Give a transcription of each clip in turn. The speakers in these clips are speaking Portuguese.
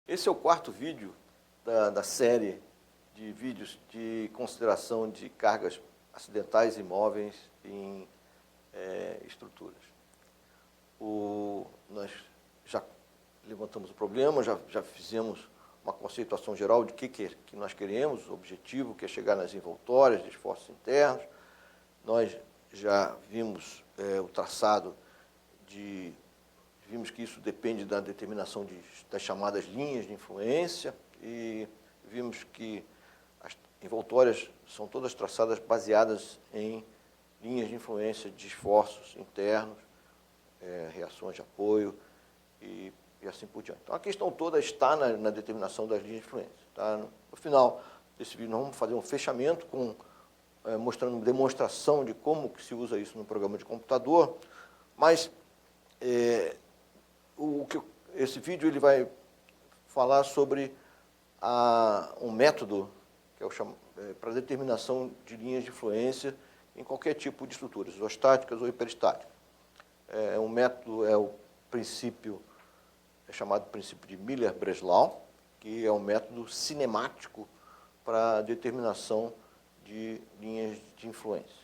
Esse é o quarto vídeo da série de vídeos de consideração de cargas acidentais e móveis em estruturas. Nós já levantamos o problema, já fizemos uma conceituação geral de que nós queremos, o objetivo que é chegar nas envoltórias de esforços internos. Nós já vimos o traçado vimos que isso depende da determinação das chamadas linhas de influência e vimos que as envoltórias são todas traçadas baseadas em linhas de influência de esforços internos, reações de apoio e assim por diante. Então, a questão toda está na determinação das linhas de influência. Tá? No final desse vídeo, nós vamos fazer um fechamento mostrando uma demonstração de como que se usa isso no programa de computador, mas esse vídeo ele vai falar sobre um método que é para determinação de linhas de influência em qualquer tipo de estruturas, isostáticas ou hiperestáticas. Um método é o princípio, chamado princípio de Miller-Breslau, que é um método cinemático para a determinação de linhas de influência.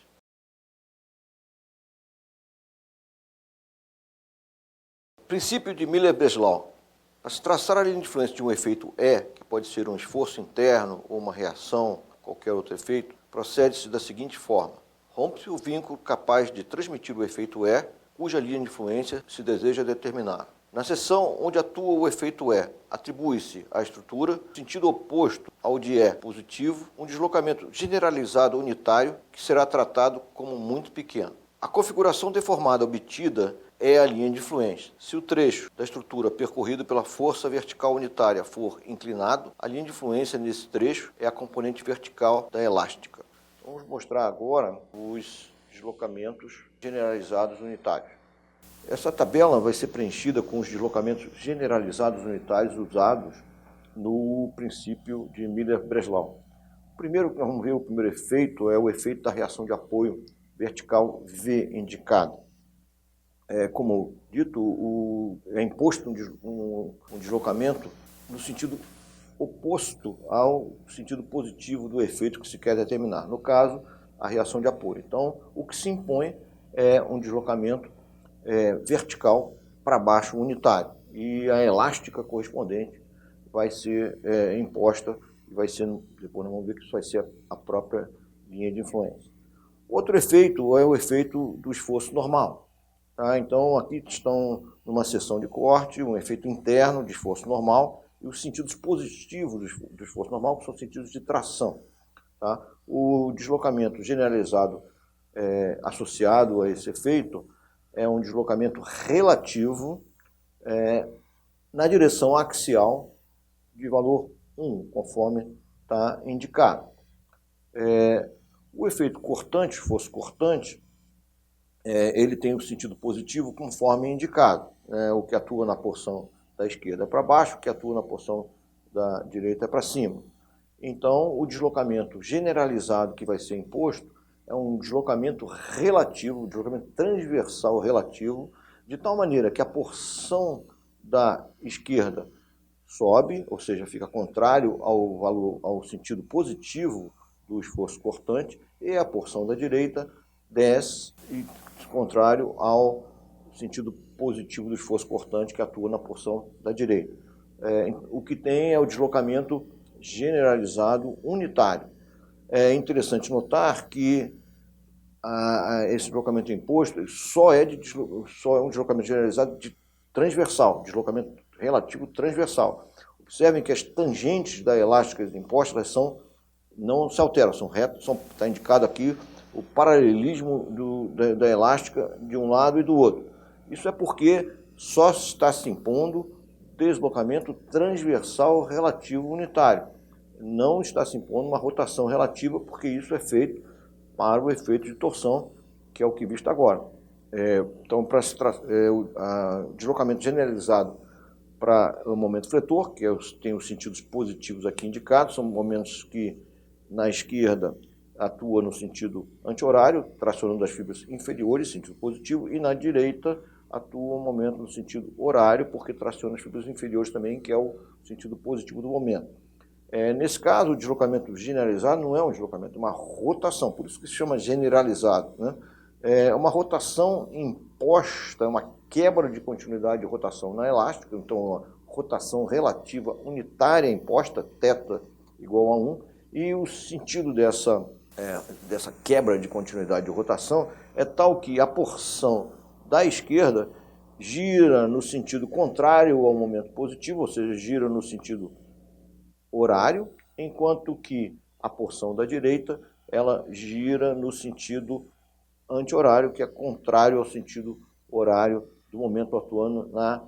Princípio de Miller-Breslau. Para se traçar a linha de influência de um efeito E, que pode ser um esforço interno ou uma reação, qualquer outro efeito, procede-se da seguinte forma. Rompe-se o vínculo capaz de transmitir o efeito E, cuja linha de influência se deseja determinar. Na seção onde atua o efeito E, atribui-se à estrutura, sentido oposto ao de E positivo, um deslocamento generalizado unitário que será tratado como muito pequeno. A configuração deformada obtida é a linha de influência. Se o trecho da estrutura percorrido pela força vertical unitária for inclinado, a linha de influência nesse trecho é a componente vertical da elástica. Vamos mostrar agora os deslocamentos generalizados unitários. Essa tabela vai ser preenchida com os deslocamentos generalizados unitários usados no princípio de Miller-Breslau. Primeiro, nós vamos ver o primeiro efeito, é o efeito da reação de apoio vertical V indicado. Como dito, é imposto um deslocamento no sentido oposto ao sentido positivo do efeito que se quer determinar. No caso, a reação de apoio. Então, o que se impõe é um deslocamento vertical para baixo unitário. E a elástica correspondente vai ser imposta, e vai ser, depois nós vamos ver que isso vai ser a própria linha de influência. Outro efeito é o efeito do esforço normal. Tá? Então, aqui estão numa seção de corte, um efeito interno de esforço normal e os sentidos positivos do esforço normal, que são sentidos de tração. Tá? O deslocamento generalizado associado a esse efeito é um deslocamento relativo na direção axial de valor 1, conforme está indicado. O efeito cortante, esforço cortante, ele tem o sentido positivo conforme indicado. O que atua na porção da esquerda para baixo, o que atua na porção da direita para cima. Então, o deslocamento generalizado que vai ser imposto é um deslocamento relativo, um deslocamento transversal relativo, de tal maneira que a porção da esquerda sobe, ou seja, fica contrário ao sentido positivo do esforço cortante, e a porção da direita desce, e contrário ao sentido positivo do esforço cortante que atua na porção da direita. O que tem é o deslocamento generalizado unitário. É interessante notar que esse deslocamento imposto só é um deslocamento generalizado de transversal, deslocamento relativo transversal. Observem que as tangentes da elástica impostas não se alteram, são retas, está indicado aqui o paralelismo da elástica de um lado e do outro. Isso é porque só está se impondo deslocamento transversal relativo unitário. Não está se impondo uma rotação relativa, porque isso é feito para o efeito de torção, que é o que visto agora. Então, para o deslocamento generalizado para o momento fletor, que tem os sentidos positivos aqui indicados, são momentos que na esquerda atua no sentido anti-horário, tracionando as fibras inferiores, sentido positivo, e na direita atua um momento no sentido horário, porque traciona as fibras inferiores também, que é o sentido positivo do momento. Nesse caso, o deslocamento generalizado não é um deslocamento, é uma rotação, por isso que se chama generalizado, né? É uma rotação imposta, uma quebra de continuidade de rotação na elástica, então uma rotação relativa unitária imposta, θ igual a 1, e o sentido dessa quebra de continuidade de rotação é tal que a porção da esquerda gira no sentido contrário ao momento positivo, ou seja, gira no sentido horário, enquanto que a porção da direita ela gira no sentido anti-horário, que é contrário ao sentido horário do momento atuando na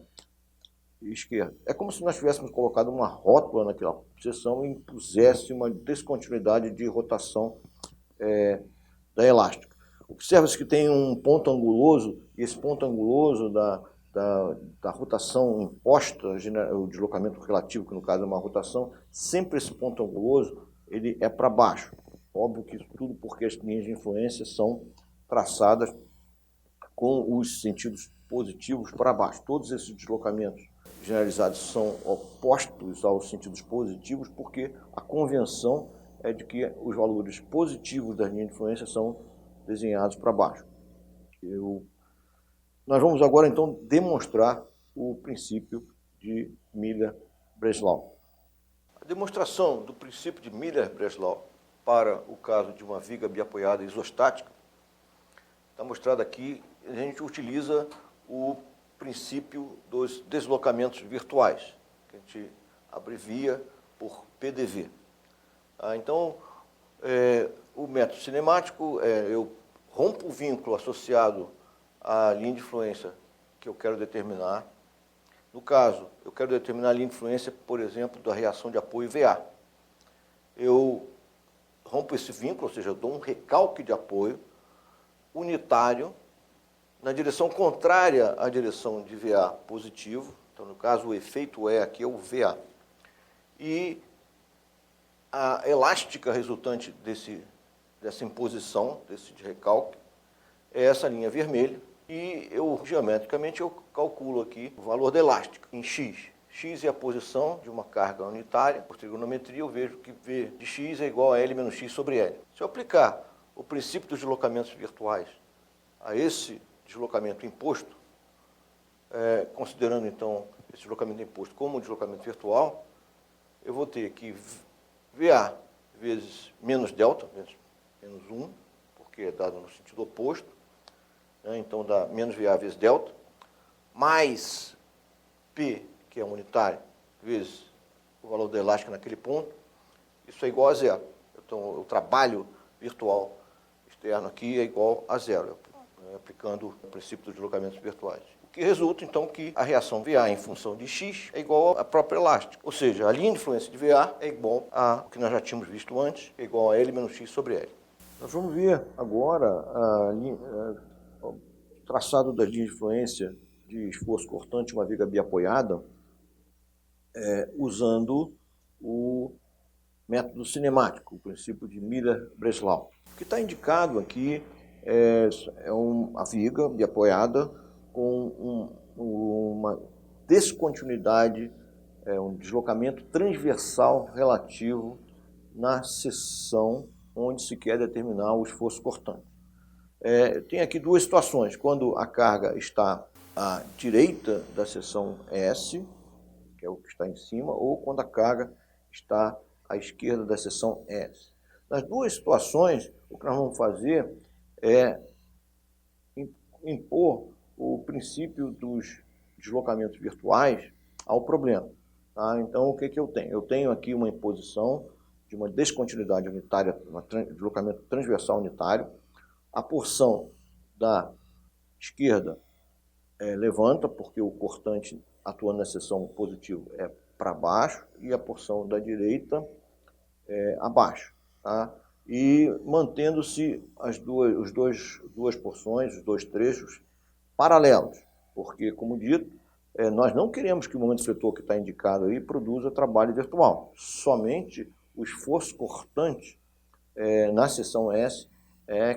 esquerda. É como se nós tivéssemos colocado uma rótula naquela seção e impusesse uma descontinuidade de rotação da elástica. Observa-se que tem um ponto anguloso, e esse ponto anguloso da rotação imposta, o deslocamento relativo, que no caso é uma rotação, sempre esse ponto anguloso ele é para baixo. Óbvio que tudo porque as linhas de influência são traçadas com os sentidos positivos para baixo. Todos esses deslocamentos generalizados são opostos aos sentidos positivos, porque a convenção é de que os valores positivos das linhas de influência são desenhados para baixo. Nós vamos agora, então, demonstrar o princípio de Miller-Breslau. A demonstração do princípio de Miller-Breslau para o caso de uma viga biapoiada isostática está mostrado aqui. A gente utiliza o princípio dos deslocamentos virtuais, que a gente abrevia por PDV. Então, o método cinemático, eu rompo o vínculo associado à linha de influência que eu quero determinar. No caso, eu quero determinar a linha de influência, por exemplo, da reação de apoio VA. Eu rompo esse vínculo, ou seja, eu dou um recalque de apoio unitário na direção contrária à direção de VA positivo. Então, no caso, o efeito aqui é o VA. E a elástica resultante dessa imposição, desse recalque, é essa linha vermelha. E geometricamente, eu calculo aqui o valor da elástica em x. X é a posição de uma carga unitária. Por trigonometria, eu vejo que V de x é igual a L menos x sobre L. Se eu aplicar o princípio dos deslocamentos virtuais a esse deslocamento imposto, considerando, então, esse deslocamento imposto como um deslocamento virtual, eu vou ter que VA vezes menos delta, menos 1, porque é dado no sentido oposto, né? Então dá menos VA vezes delta, mais P, que é unitário, vezes o valor da elástica naquele ponto, isso é igual a zero. Então, o trabalho virtual externo aqui é igual a zero, aplicando o princípio dos deslocamentos virtuais. O que resulta, então, que a reação VA em função de x é igual à própria elástica. Ou seja, a linha de influência de VA é igual ao que nós já tínhamos visto antes, é igual a L menos x sobre L. Nós vamos ver agora o traçado das linhas de influência de esforço cortante, uma viga biapoiada, usando o método cinemático, o princípio de Miller-Breslau. O que está indicado aqui a viga biapoiada com uma descontinuidade, um deslocamento transversal relativo na seção onde se quer determinar o esforço cortante. Tem aqui duas situações: quando a carga está à direita da seção S, que é o que está em cima, ou quando a carga está à esquerda da seção S. Nas duas situações, o que nós vamos fazer é impor o princípio dos deslocamentos virtuais ao problema. Tá? Então, o que eu tenho? Eu tenho aqui uma imposição de uma descontinuidade unitária, um deslocamento transversal unitário. A porção da esquerda levanta, porque o cortante atuando na seção positiva é para baixo, e a porção da direita abaixo. Tá? E mantendo-se as duas porções, os dois trechos, paralelos, porque, como dito, nós não queremos que o momento efetor que está indicado aí produza trabalho virtual. Somente o esforço cortante na seção S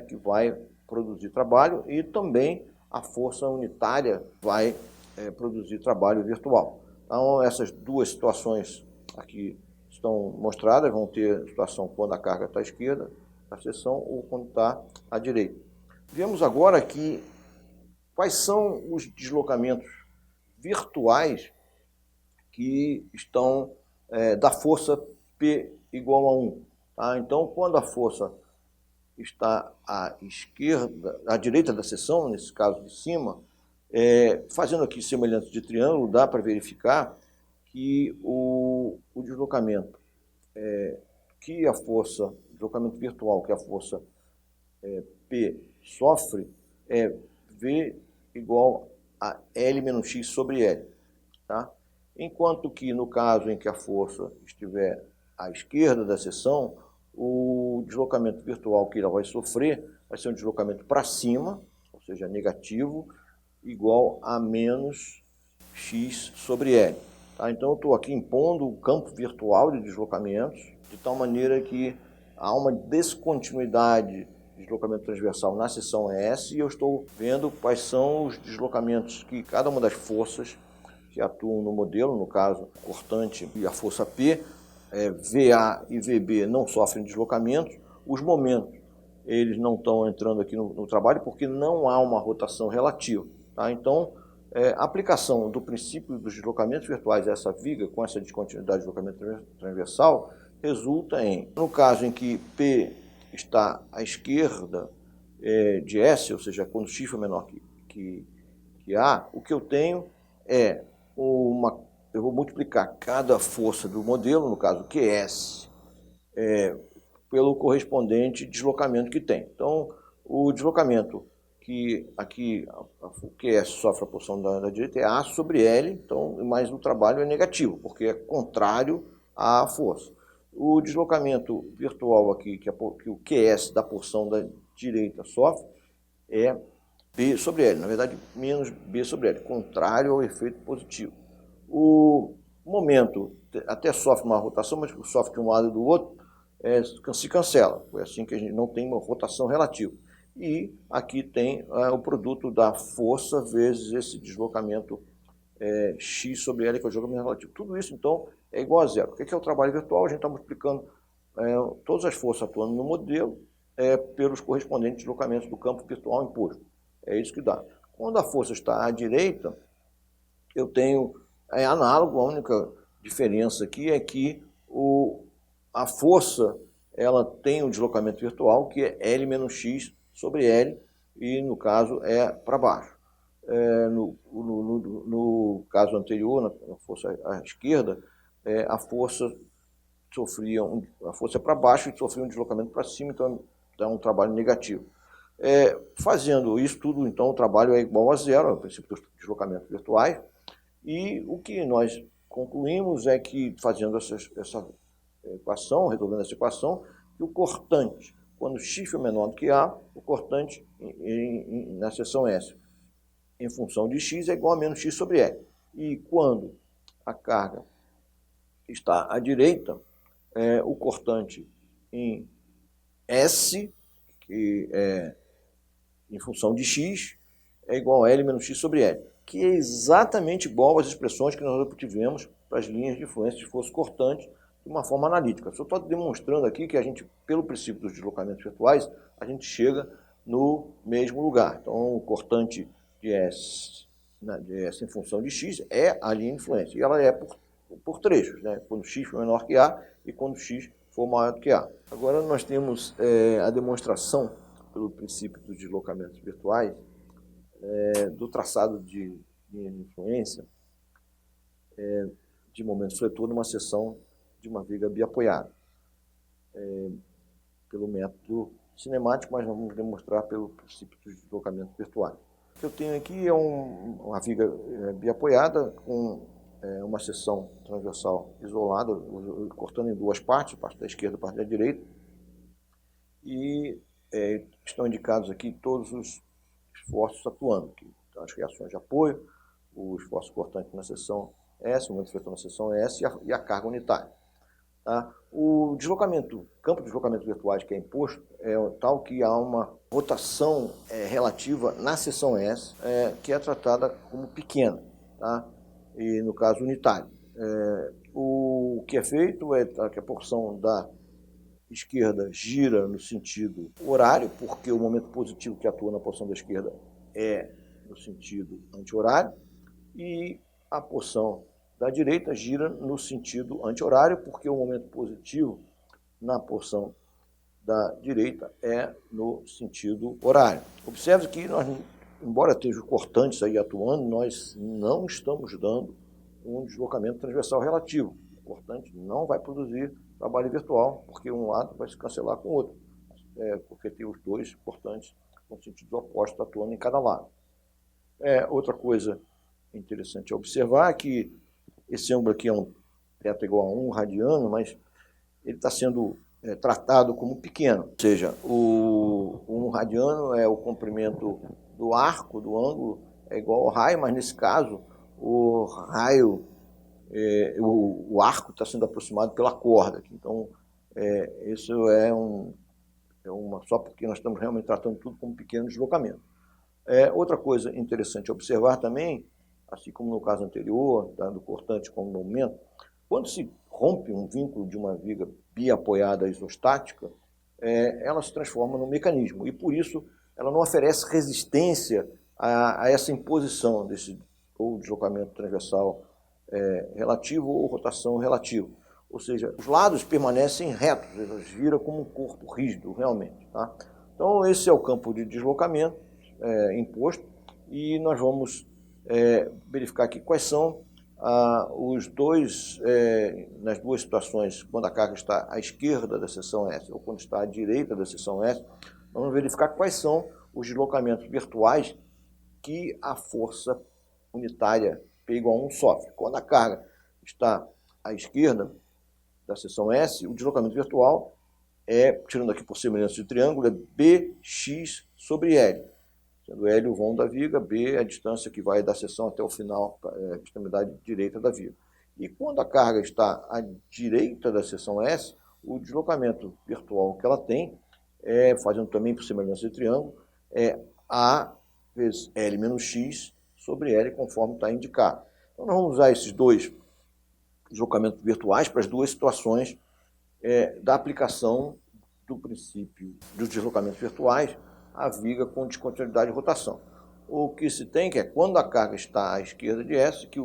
que vai produzir trabalho, e também a força unitária vai produzir trabalho virtual. Então, essas duas situações aqui estão mostradas, vão ter a situação quando a carga está à esquerda da seção ou quando está à direita. Vemos agora aqui quais são os deslocamentos virtuais que estão da força P igual a 1. Tá? Então, quando a força está à esquerda, à direita da seção, nesse caso de cima, fazendo aqui semelhança de triângulo, dá para verificar que o deslocamento que a força, deslocamento virtual que a força P sofre é V igual a L menos X sobre L. Tá? Enquanto que no caso em que a força estiver à esquerda da seção, o deslocamento virtual que ela vai sofrer vai ser um deslocamento para cima, ou seja, negativo, igual a menos X sobre L. Tá? Então eu estou aqui impondo o campo virtual de deslocamentos, de tal maneira que há uma descontinuidade de deslocamento transversal na seção S e eu estou vendo quais são os deslocamentos que cada uma das forças que atuam no modelo, no caso, o cortante e a força P, VA e VB não sofrem deslocamentos, os momentos eles não estão entrando aqui no trabalho porque não há uma rotação relativa. Tá? Então, a aplicação do princípio dos deslocamentos virtuais a essa viga, com essa descontinuidade de deslocamento transversal, resulta em, no caso em que P está à esquerda de S, ou seja, quando x for menor que A, o que eu tenho é eu vou multiplicar cada força do modelo, no caso QS, pelo correspondente deslocamento que tem. Então, o deslocamento que aqui o QS sofre a porção da direita é A sobre L, então, mas o trabalho é negativo, porque é contrário à força. O deslocamento virtual aqui, que o QS da porção da direita sofre, é B sobre L, na verdade, menos B sobre L, contrário ao efeito positivo. O momento até sofre uma rotação, mas sofre de um lado e do outro, se cancela. Foi assim que a gente não tem uma rotação relativa. E aqui tem o produto da força vezes esse deslocamento x sobre L, que é o deslocamento relativo. Tudo isso, então, é igual a zero. O que é o trabalho virtual? A gente está multiplicando todas as forças atuando no modelo pelos correspondentes deslocamentos do campo virtual imposto. É isso que dá. Quando a força está à direita, eu tenho análogo, a única diferença aqui é que a força ela tem um deslocamento virtual que é L menos X sobre L, e no caso é para baixo. No caso anterior, na força à esquerda, a força a força é para baixo e sofria um deslocamento para cima, então dá um trabalho negativo. Fazendo isso tudo, então, o trabalho é igual a zero, no princípio dos deslocamentos virtuais, e o que nós concluímos é que, fazendo essa equação, resolvendo essa equação, que o cortante, quando x for menor do que A, o cortante na seção S, em função de x, é igual a menos x sobre L. E quando a carga está à direita, o cortante em S, que é em função de x, é igual a L menos x sobre L, que é exatamente igual às expressões que nós obtivemos para as linhas de influência de força cortante de uma forma analítica. Só estou demonstrando aqui que a gente, pelo princípio dos deslocamentos virtuais, a gente chega no mesmo lugar. Então, o cortante de S em função de x é a linha de influência, e ela é por trechos, né? Quando x for menor que A e quando x for maior do que A. Agora nós temos a demonstração, pelo princípio dos deslocamentos virtuais, do traçado de linha de influência de momento fletor numa seção de uma viga biapoiada. Pelo método cinemático, mas nós vamos demonstrar pelo princípio dos deslocamentos virtuais. O que eu tenho aqui é uma viga biapoiada com uma seção transversal isolada, cortando em duas partes, parte da esquerda e parte da direita, e estão indicados aqui todos os esforços atuando, então, as reações de apoio, o esforço cortante na seção S, o momento fletor na seção S e a carga unitária. Tá? O deslocamento, campo de deslocamento virtuais que é imposto é tal que há uma rotação relativa na seção S, que é tratada como pequena, tá? E no caso unitário. O que é feito é que a porção da esquerda gira no sentido horário, porque o momento positivo que atua na porção da esquerda é no sentido anti-horário, e a porção da direita gira no sentido anti-horário, porque o momento positivo na porção da direita é no sentido horário. Observe que nós, embora estejam cortantes aí atuando, nós não estamos dando um deslocamento transversal relativo. O cortante não vai produzir trabalho virtual, porque um lado vai se cancelar com o outro, porque tem os dois cortantes com sentidos opostos atuando em cada lado. Outra coisa interessante observar que esse ângulo aqui é um θ igual a 1 radiano, mas ele está sendo tratado como pequeno. Ou seja, o 1 radiano é o comprimento do arco, do ângulo, é igual ao raio, mas nesse caso o raio, o arco está sendo aproximado pela corda. Então, isso só porque nós estamos realmente tratando tudo como pequeno deslocamento. Outra coisa interessante observar também, assim como no caso anterior, tá, do cortante com o momento, quando se rompe um vínculo de uma viga biapoiada isostática, ela se transforma num mecanismo, e por isso ela não oferece resistência a essa imposição desse ou deslocamento transversal relativo ou rotação relativa. Ou seja, os lados permanecem retos, eles viram como um corpo rígido, realmente. Tá? Então, esse é o campo de deslocamento imposto, e nós vamos verificar aqui quais são os dois, nas duas situações, quando a carga está à esquerda da seção S ou quando está à direita da seção S, vamos verificar quais são os deslocamentos virtuais que a força unitária P igual a 1 sofre. Quando a carga está à esquerda da seção S, o deslocamento virtual tirando aqui por semelhança de triângulo, é Bx sobre L. Sendo L o vão da viga, B é a distância que vai da seção até o final, a extremidade direita da viga. E quando a carga está à direita da seção S, o deslocamento virtual que ela tem, fazendo também por semelhança de triângulo, é A vezes L menos X sobre L, conforme está indicado. Então, nós vamos usar esses dois deslocamentos virtuais para as duas situações da aplicação do princípio dos deslocamentos virtuais à viga com descontinuidade de rotação. O que se tem que quando a carga está à esquerda de S, que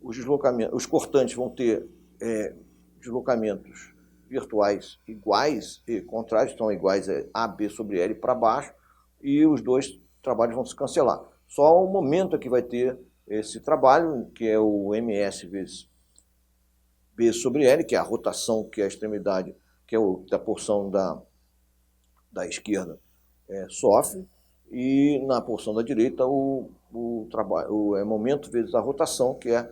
os cortantes vão ter deslocamentos virtuais iguais e contrários, estão iguais a AB sobre L para baixo, e os dois trabalhos vão se cancelar. Só o momento que vai ter esse trabalho, que é o MS vezes B sobre L, que é a rotação, que é a extremidade, que é da porção da esquerda, sofre, e na porção da direita o momento vezes a rotação, que é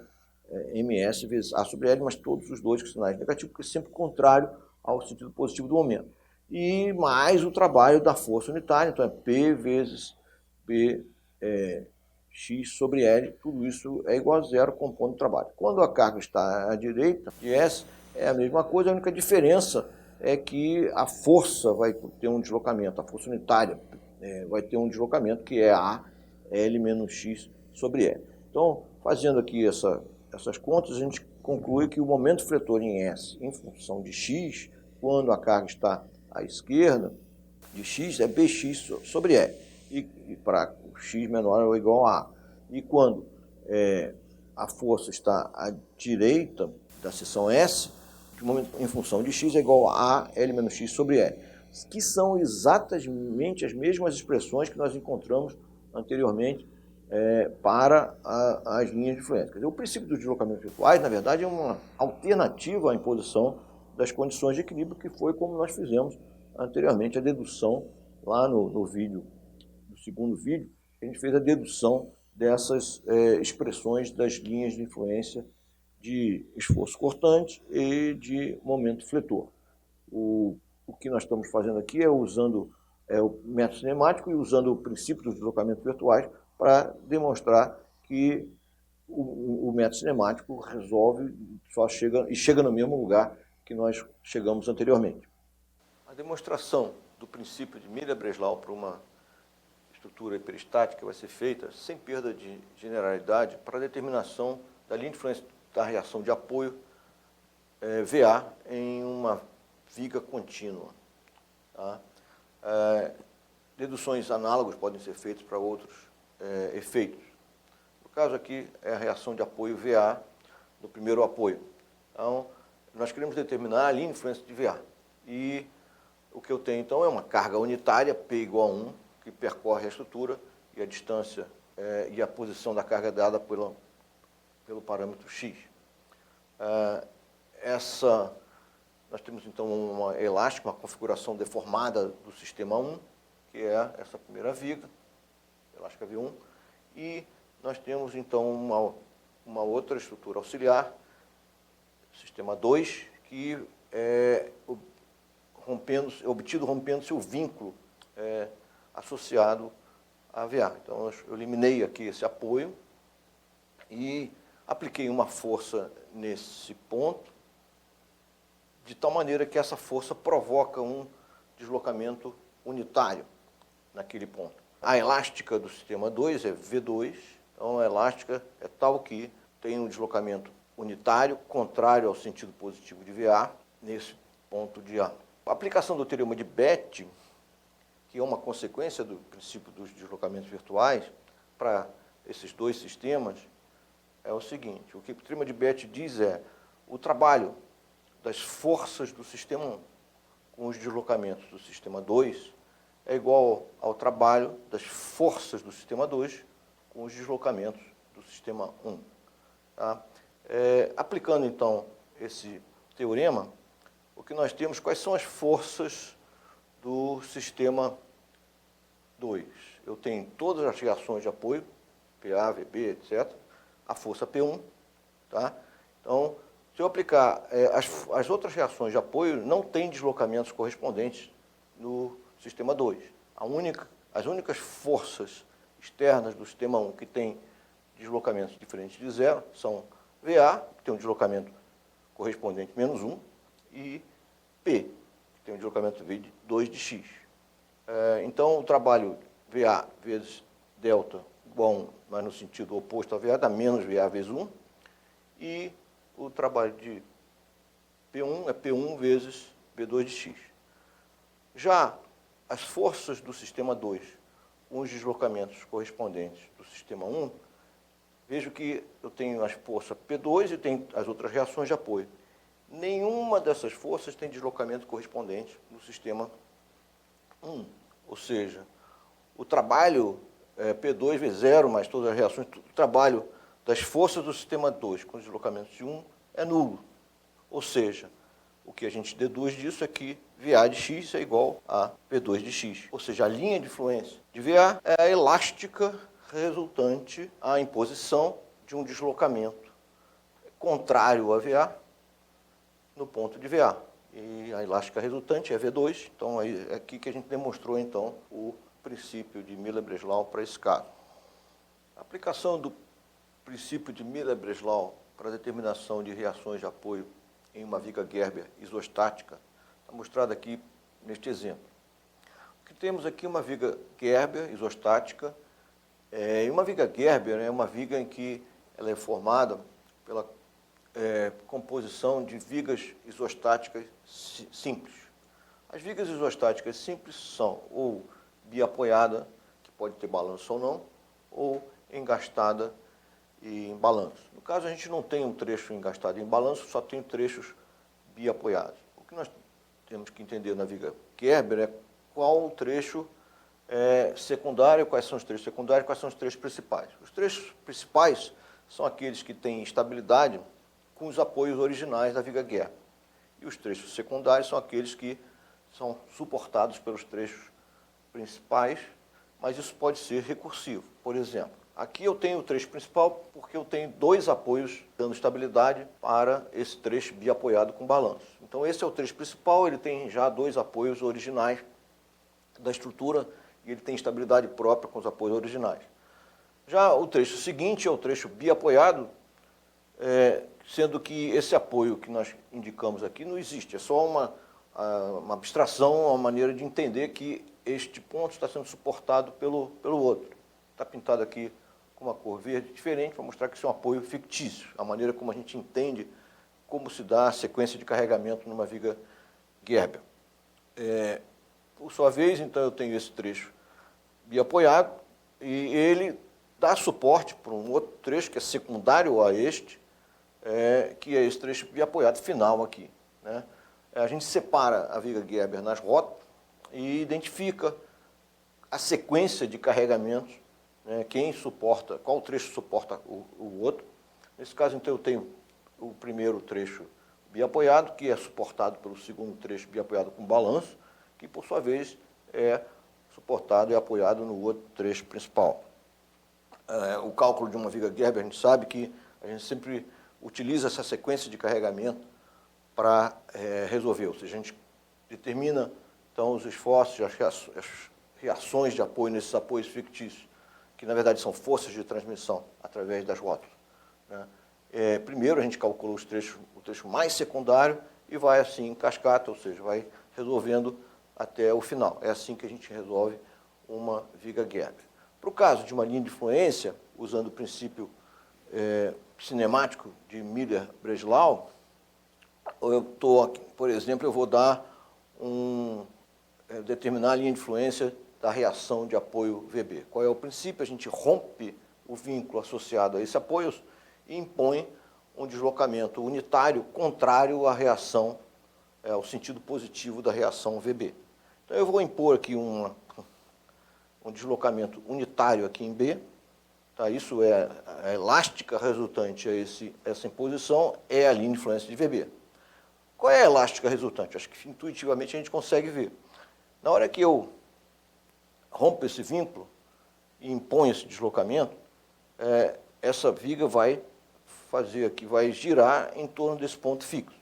MS vezes A sobre L, mas todos os dois com sinais negativos, porque é sempre contrário ao sentido positivo do momento. E mais o trabalho da força unitária, então é P vezes B X sobre L, tudo isso é igual a zero, compondo o trabalho. Quando a carga está à direita de S, é a mesma coisa, a única diferença é que a força vai ter um deslocamento, a força unitária vai ter um deslocamento que é A L menos X sobre L. Então, fazendo aqui essas contas, a gente conclui que o momento fletor em S em função de X, quando a carga está à esquerda de X, é Bx sobre L. E para X menor ou igual a A. E quando a força está à direita da seção S, em função de X é igual a L menos X sobre L, que são exatamente as mesmas expressões que nós encontramos anteriormente para as linhas de influência. Quer dizer, o princípio dos deslocamentos virtuais, na verdade, é uma alternativa à imposição das condições de equilíbrio, que foi como nós fizemos anteriormente a dedução lá no segundo vídeo, a gente fez a dedução dessas expressões das linhas de influência de esforço cortante e de momento fletor. O que nós estamos fazendo aqui é usando o método cinemático e usando o princípio dos deslocamentos virtuais para demonstrar que o método cinemático resolve, só chega no mesmo lugar que nós chegamos anteriormente. A demonstração do princípio de Miller-Breslau para uma estrutura hiperestática vai ser feita sem perda de generalidade para a determinação da linha de influência da reação de apoio VA em uma viga contínua. Tá? Deduções análogas podem ser feitas para outros efeitos. No caso aqui é a reação de apoio VA no primeiro apoio. Então, nós queremos determinar a linha de influência de VA. E o que eu tenho, então, é uma carga unitária, P igual a 1, que percorre a estrutura e a distância e a posição da carga dada pelo parâmetro X. Nós temos, então, uma elástica, uma configuração deformada do sistema 1, que é essa primeira viga, elástica V1, e nós temos, então, uma outra estrutura auxiliar, sistema 2, que é obtido rompendo-se o vínculo associado a VA. Então, eu eliminei aqui esse apoio e apliquei uma força nesse ponto, de tal maneira que essa força provoca um deslocamento unitário naquele ponto. A elástica do sistema 2 é V2, então a elástica é tal que tem um deslocamento unitário, contrário ao sentido positivo de VA, nesse ponto de A. A aplicação do teorema de Betti, que é uma consequência do princípio dos deslocamentos virtuais, para esses dois sistemas, é o seguinte: o que o teorema de Betti diz é o trabalho das forças do sistema 1 com os deslocamentos do sistema 2 é igual ao trabalho das forças do sistema 2 com os deslocamentos do sistema 1. Tá? Aplicando, então, esse teorema, o que nós temos, quais são as forças do sistema 2? Eu tenho todas as reações de apoio, PA, VB, etc., a força P1. Tá? Então, se eu aplicar as outras reações de apoio, não tem deslocamentos correspondentes no sistema 2. As únicas forças externas do sistema 1 que tem deslocamentos diferentes de zero são VA, que tem um deslocamento correspondente menos 1, e P, que tem um deslocamento 2 de X. Então, o trabalho VA vezes delta igual a 1, mas no sentido oposto a VA, dá menos VA vezes 1, e o trabalho de P1 é P1 vezes V2 de X. Já as forças do sistema 2, com os deslocamentos correspondentes do sistema 1, vejo que eu tenho as forças P2 e tenho as outras reações de apoio. Nenhuma dessas forças tem deslocamento correspondente no sistema 1. Ou seja, o trabalho P2 vezes 0, mais todas as reações, o trabalho das forças do sistema 2 com os deslocamentos de 1 é nulo. Ou seja, o que a gente deduz disso é que VA de X é igual a P2 de X. Ou seja, a linha de influência de VA é a elástica resultante à imposição de um deslocamento contrário a VA no ponto de VA. E a elástica resultante é V2, então é aqui que a gente demonstrou, então, o princípio de Miller-Breslau para esse caso. A aplicação do princípio de Miller-Breslau para a determinação de reações de apoio em uma viga Gerber isostática está mostrado aqui neste exemplo. O que temos aqui é uma viga Gerber isostática, e uma viga Gerber é uma viga em que ela é formada pela composição de vigas isostáticas simples. As vigas isostáticas simples são ou biapoiada, que pode ter balanço ou não, ou engastada e em balanço. No caso, a gente não tem um trecho engastado em balanço, só tem trechos biapoiados. O que nós temos que entender na viga Gerber é qual o trecho secundário, quais são os trechos secundários, quais são os trechos principais. Os trechos principais são aqueles que têm estabilidade com os apoios originais da viga Gerber. E os trechos secundários são aqueles que são suportados pelos trechos principais, mas isso pode ser recursivo. Por exemplo, aqui eu tenho o trecho principal porque eu tenho dois apoios dando estabilidade para esse trecho biapoiado com balanço. Então esse é o trecho principal, ele tem já dois apoios originais da estrutura e ele tem estabilidade própria com os apoios originais. Já o trecho seguinte é o trecho biapoiado, sendo que esse apoio que nós indicamos aqui não existe, é só uma abstração, uma maneira de entender que este ponto está sendo suportado pelo outro. Está pintado aqui com uma cor verde diferente para mostrar que isso é um apoio fictício, a maneira como a gente entende como se dá a sequência de carregamento numa viga Gerber. Por sua vez, então, eu tenho esse trecho biapoiado e ele dá suporte para um outro trecho que é secundário a este, que é esse trecho biapoiado final aqui, né? A gente separa a viga Gerber nas rotas e identifica a sequência de carregamentos, né, qual trecho suporta o outro. Nesse caso, então, eu tenho o primeiro trecho biapoiado, que é suportado pelo segundo trecho biapoiado com balanço, que, por sua vez, é suportado e apoiado no outro trecho principal. O cálculo de uma viga Gerber, a gente sabe que a gente sempre utiliza essa sequência de carregamento para resolver, ou seja, a gente determina, então, os esforços, as reações de apoio nesses apoios fictícios, que, na verdade, são forças de transmissão através das rotas, né? Primeiro, a gente calcula o trecho mais secundário e vai, assim, em cascata, ou seja, vai resolvendo até o final. É assim que a gente resolve uma viga Gerber. Para o caso de uma linha de fluência, usando o princípio cinemático de Miller-Breslau, por exemplo, eu vou dar determinar a linha de fluência da reação de apoio VB. Qual é o princípio? A gente rompe o vínculo associado a esse apoio e impõe um deslocamento unitário contrário à reação, ao sentido positivo da reação VB. Então, eu vou impor aqui um deslocamento unitário aqui em B. Tá? Isso é a elástica resultante a essa imposição, é a linha de influência de VB. Qual é a elástica resultante? Acho que intuitivamente a gente consegue ver. Na hora que eu rompo esse vínculo e imponho esse deslocamento, essa viga vai girar em torno desse ponto fixo.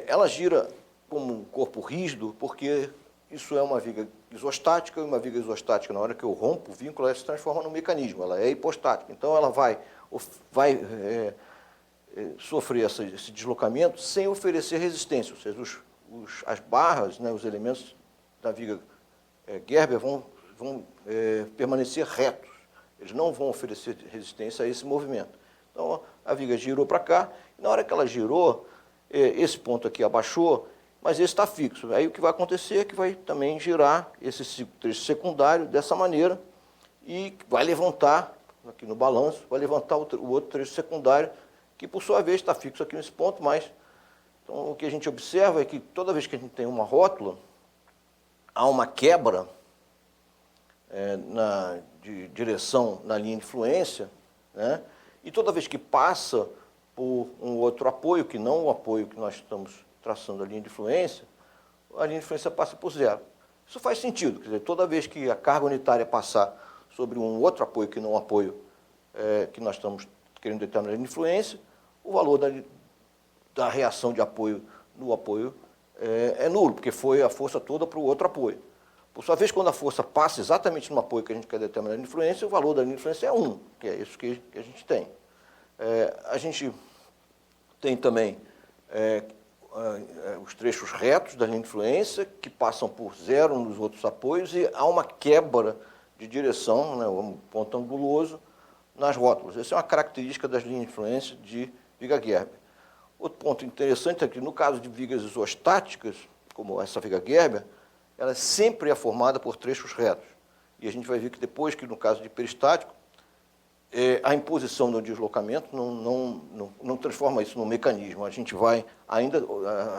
Ela gira como um corpo rígido, porque isso é uma viga isostática, e uma viga isostática, na hora que eu rompo o vínculo, ela se transforma num mecanismo, ela é hipostática. Então, ela vai sofrer esse deslocamento sem oferecer resistência, ou seja, as barras, né, os elementos da viga Gerber vão permanecer retos, eles não vão oferecer resistência a esse movimento. Então, a viga girou para cá, e na hora que ela girou, esse ponto aqui abaixou, mas esse está fixo. Aí o que vai acontecer é que vai também girar esse trecho secundário dessa maneira e vai levantar, aqui no balanço, vai levantar o outro trecho secundário, que por sua vez está fixo aqui nesse ponto, mas então, o que a gente observa é que toda vez que a gente tem uma rótula, há uma quebra de direção na linha de fluência, né? E toda vez que passa por um outro apoio, que não o apoio que nós estamos traçando a linha de fluência passa por zero. Isso faz sentido, quer dizer, toda vez que a carga unitária passar sobre um outro apoio que não o apoio que nós estamos querendo determinar a linha de fluência, o valor da reação de apoio no apoio é nulo, porque foi a força toda para o outro apoio. Por sua vez, quando a força passa exatamente no apoio que a gente quer determinar a linha de fluência, o valor da linha de fluência é 1, que é isso que a gente tem. A gente tem também os trechos retos da linha de fluência, que passam por zero nos outros apoios, e há uma quebra de direção, né, um ponto anguloso, nas rótulas. Essa é uma característica das linhas de fluência de viga Gerber. Outro ponto interessante é que, no caso de vigas isostáticas, como essa viga Gerber, ela sempre é formada por trechos retos. E a gente vai ver que depois, que no caso de peristático, a imposição do deslocamento não transforma isso num mecanismo. A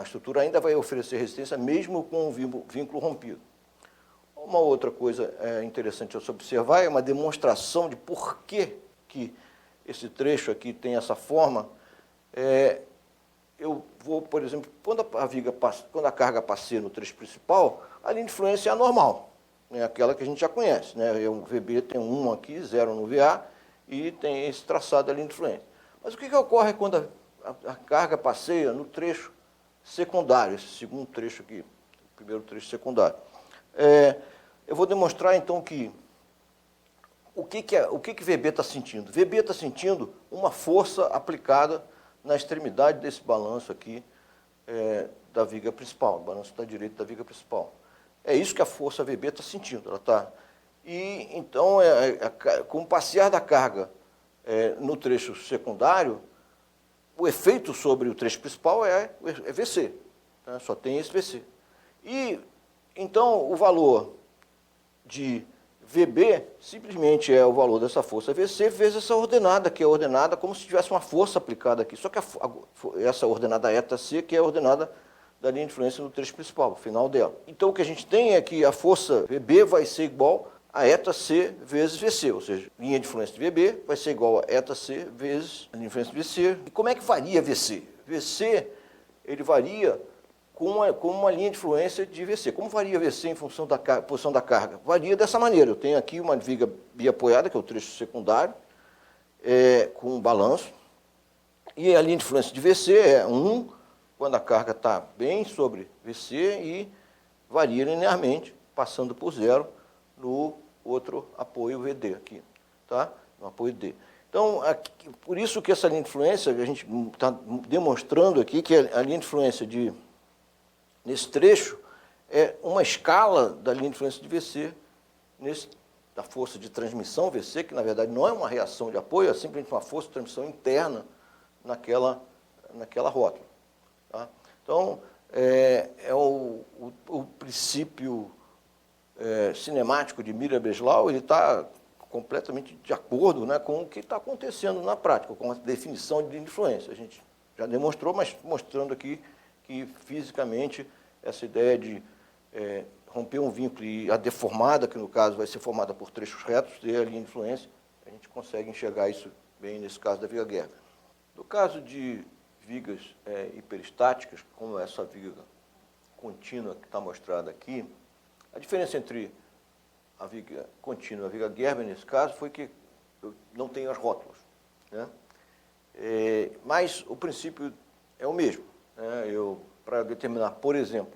estrutura ainda vai oferecer resistência mesmo com o vínculo rompido. Uma outra coisa interessante a se observar é uma demonstração de por que esse trecho aqui tem essa forma. Eu vou, por exemplo, quando a carga passeia no trecho principal, a linha de fluência é anormal, é aquela que a gente já conhece, né? O VB tem 1 aqui, 0 no VA, e tem esse traçado da linha de fluência. Mas o que ocorre quando a carga passeia no trecho secundário, esse segundo trecho aqui, o primeiro trecho secundário? Eu vou demonstrar, então, que o que VB está sentindo? VB está sentindo uma força aplicada na extremidade desse balanço aqui da viga principal, o balanço da direita da viga principal. É isso que a força VB está sentindo. Ela tá, e então, com o passear da carga no trecho secundário, o efeito sobre o trecho principal é VC, né? Só tem esse VC. E então o valor de VB simplesmente é o valor dessa força VC vezes essa ordenada, que é ordenada como se tivesse uma força aplicada aqui. Só que essa ordenada ΔC, que é a ordenada da linha de influência no trecho principal, o final dela. Então o que a gente tem é que a força VB vai ser igual a ΔC vezes VC, ou seja, linha de influência de VB vai ser igual a ΔC vezes a linha de influência de VC. E como é que varia VC? VC, ele varia com uma linha de influência de VC. Como varia VC em função da posição da carga? Varia dessa maneira. Eu tenho aqui uma viga biapoiada, que é o trecho secundário, com um balanço, e a linha de influência de VC é 1, quando a carga está bem sobre VC, e varia linearmente, passando por 0 no outro apoio VD aqui, tá? No apoio D. Então, aqui, por isso que essa linha de influência, a gente está demonstrando aqui que a linha de influência nesse trecho é uma escala da linha de influência de VC, da força de transmissão VC, que na verdade não é uma reação de apoio, é simplesmente uma força de transmissão interna naquela rótula. Tá? Então, o princípio cinemático de Miller-Breslau, ele está completamente de acordo, né, com o que está acontecendo na prática, com a definição de linha de influência. A gente já demonstrou, mas mostrando aqui que fisicamente essa ideia de romper um vínculo e a deformada, que no caso vai ser formada por trechos retos, ter a linha de influência, a gente consegue enxergar isso bem nesse caso da viga Gerber. No caso de vigas hiperestáticas, como essa viga contínua que está mostrada aqui, a diferença entre a viga contínua e a viga Gerber, nesse caso, foi que eu não tenho as rótulas, né? Mas o princípio é o mesmo. Para determinar, por exemplo,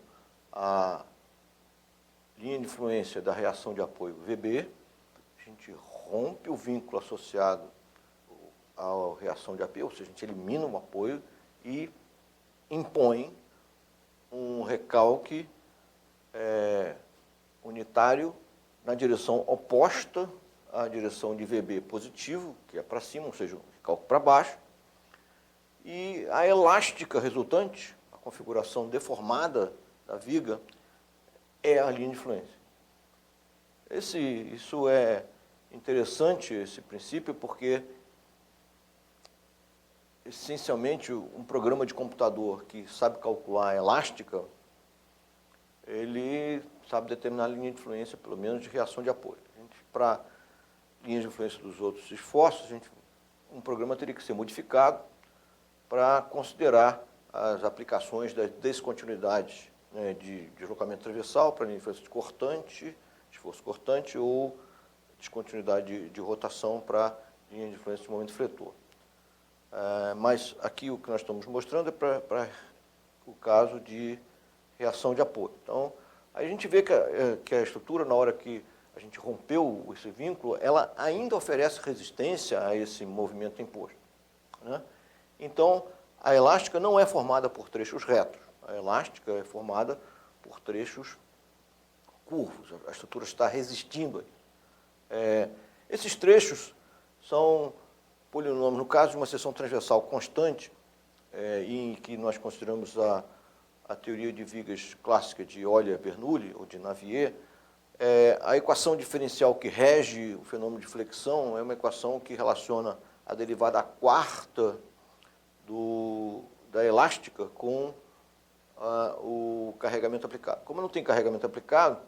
a linha de influência da reação de apoio VB, a gente rompe o vínculo associado à reação de apoio, ou seja, a gente elimina o apoio e impõe um recalque unitário na direção oposta à direção de VB positivo, que é para cima, ou seja, um recalque para baixo, e a elástica resultante, a configuração deformada da viga, é a linha de influência. Isso é interessante, esse princípio, porque, essencialmente, um programa de computador que sabe calcular a elástica, ele sabe determinar a linha de influência, pelo menos, de reação de apoio. Para linhas de influência dos outros esforços, um programa teria que ser modificado para considerar as aplicações das descontinuidades, né, de deslocamento transversal para linha de influência de cortante, esforço cortante, ou descontinuidade de rotação para linha de influência de momento fletor. Mas aqui o que nós estamos mostrando é para o caso de reação de apoio. Então, a gente vê que a estrutura, na hora que a gente rompeu esse vínculo, ela ainda oferece resistência a esse movimento imposto, né? Então, a elástica não é formada por trechos retos, a elástica é formada por trechos curvos, a estrutura está resistindo a isso. Esses trechos são polinômios, no caso de uma seção transversal constante, em que nós consideramos a teoria de vigas clássica de Euler-Bernoulli, ou de Navier, a equação diferencial que rege o fenômeno de flexão é uma equação que relaciona a derivada quarta da elástica com o carregamento aplicado. Como não tem carregamento aplicado,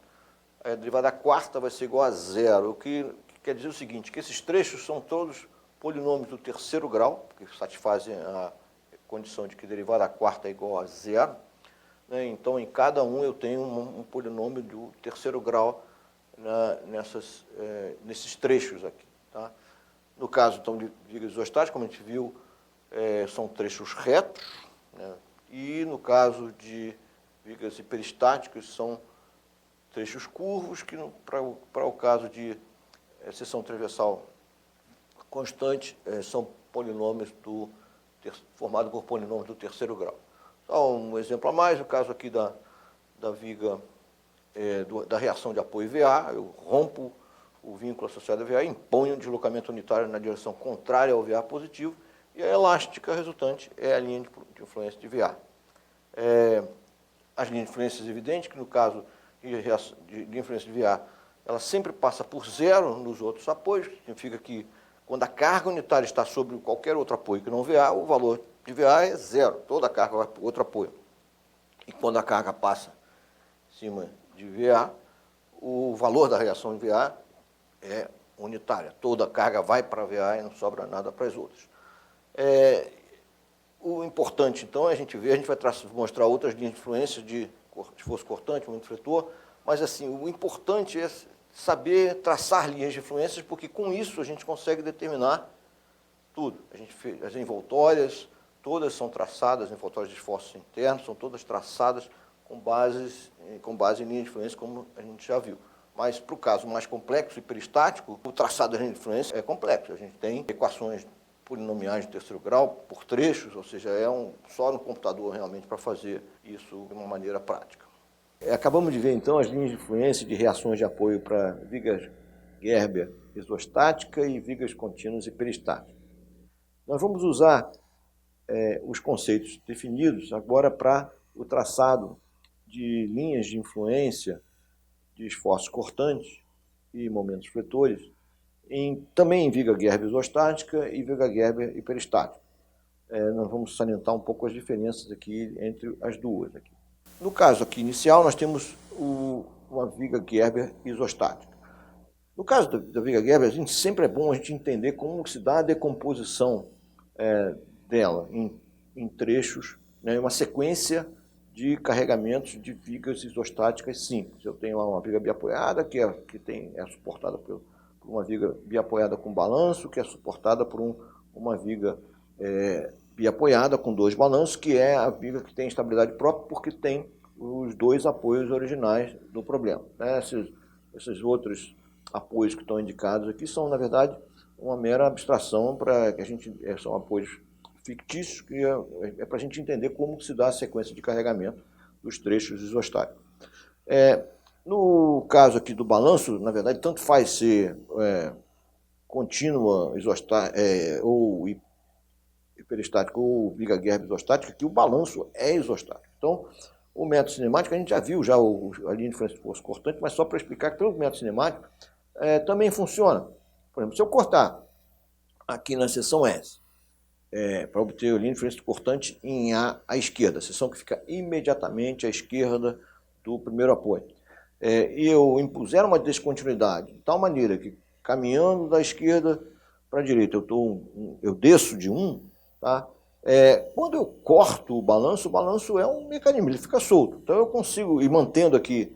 a derivada quarta vai ser igual a 0, o que quer dizer o seguinte, que esses trechos são todos polinômios do terceiro grau, que satisfazem a condição de que a derivada quarta é igual a 0, né? Então, em cada um eu tenho um polinômio do terceiro grau nesses trechos aqui. Tá? No caso, então, de vigas isostáticas, como a gente viu, são trechos retos, né? E no caso de vigas hiperestáticas, são trechos curvos, que para o caso de seção transversal constante são polinômios formados por polinômios do terceiro grau. Só um exemplo a mais, o caso aqui da viga da reação de apoio VA, eu rompo o vínculo associado a VA, imponho um deslocamento unitário na direção contrária ao VA positivo, e a elástica resultante é a linha de influência de VA. As linhas de influências evidentes, que no caso de influência de VA, ela sempre passa por zero nos outros apoios, que significa que quando a carga unitária está sobre qualquer outro apoio que não VA, o valor de VA é zero, toda a carga vai para o outro apoio. E quando a carga passa em cima de VA, o valor da reação de VA é unitária, toda a carga vai para VA e não sobra nada para as outras. O importante, então, é a gente vai mostrar outras linhas de influência de esforço cortante, momento fletor, mas assim, o importante é saber traçar linhas de influências, porque com isso a gente consegue determinar tudo. As envoltórias, todas são traçadas, envoltórias de esforços internos, são todas traçadas com base em linhas de influência, como a gente já viu. Mas, para o caso mais complexo e peristático, o traçado das linhas de influência é complexo. A gente tem equações polinomiais de terceiro grau por trechos, ou seja, só no computador realmente para fazer isso de uma maneira prática. Acabamos de ver, então, as linhas de influência de reações de apoio para vigas Gerber isostática e vigas contínuas e peristáticas. Nós vamos usar os conceitos definidos agora para o traçado de linhas de influência de esforços cortantes e momentos fletores, também em viga Gerber isostática e viga Gerber e peristática. Nós vamos salientar um pouco as diferenças aqui entre as duas. Aqui. No caso aqui inicial, nós temos uma viga Gerber isostática. No caso da viga Gerber, sempre é bom a gente entender como se dá a decomposição dela em trechos, né, uma sequência de carregamentos de vigas isostáticas simples. Eu tenho lá uma viga biapoiada, que é suportada por uma viga biapoiada com balanço, que é suportada por uma viga biapoiada com dois balanços, que é a viga que tem estabilidade própria, porque tem os dois apoios originais do problema. Esses outros apoios que estão indicados aqui são, na verdade, uma mera abstração para que a gente... são apoios fictícios, que é para a gente entender como se dá a sequência de carregamento dos trechos isostáticos. No caso aqui do balanço, na verdade, tanto faz ser contínua ou hiperestática ou viga Gerber isostática, que o balanço é isostático. Então, o método cinemático, a gente já viu a linha de influência de força cortante, mas só para explicar que pelo método cinemático também funciona. Por exemplo, se eu cortar aqui na seção S, para obter a linha de influência cortante em A à esquerda, a seção que fica imediatamente à esquerda do primeiro apoio. E eu impuser uma descontinuidade de tal maneira que, caminhando da esquerda para a direita, eu desço de 1, tá? Quando eu corto o balanço é um mecanismo, ele fica solto. Então eu consigo ir mantendo aqui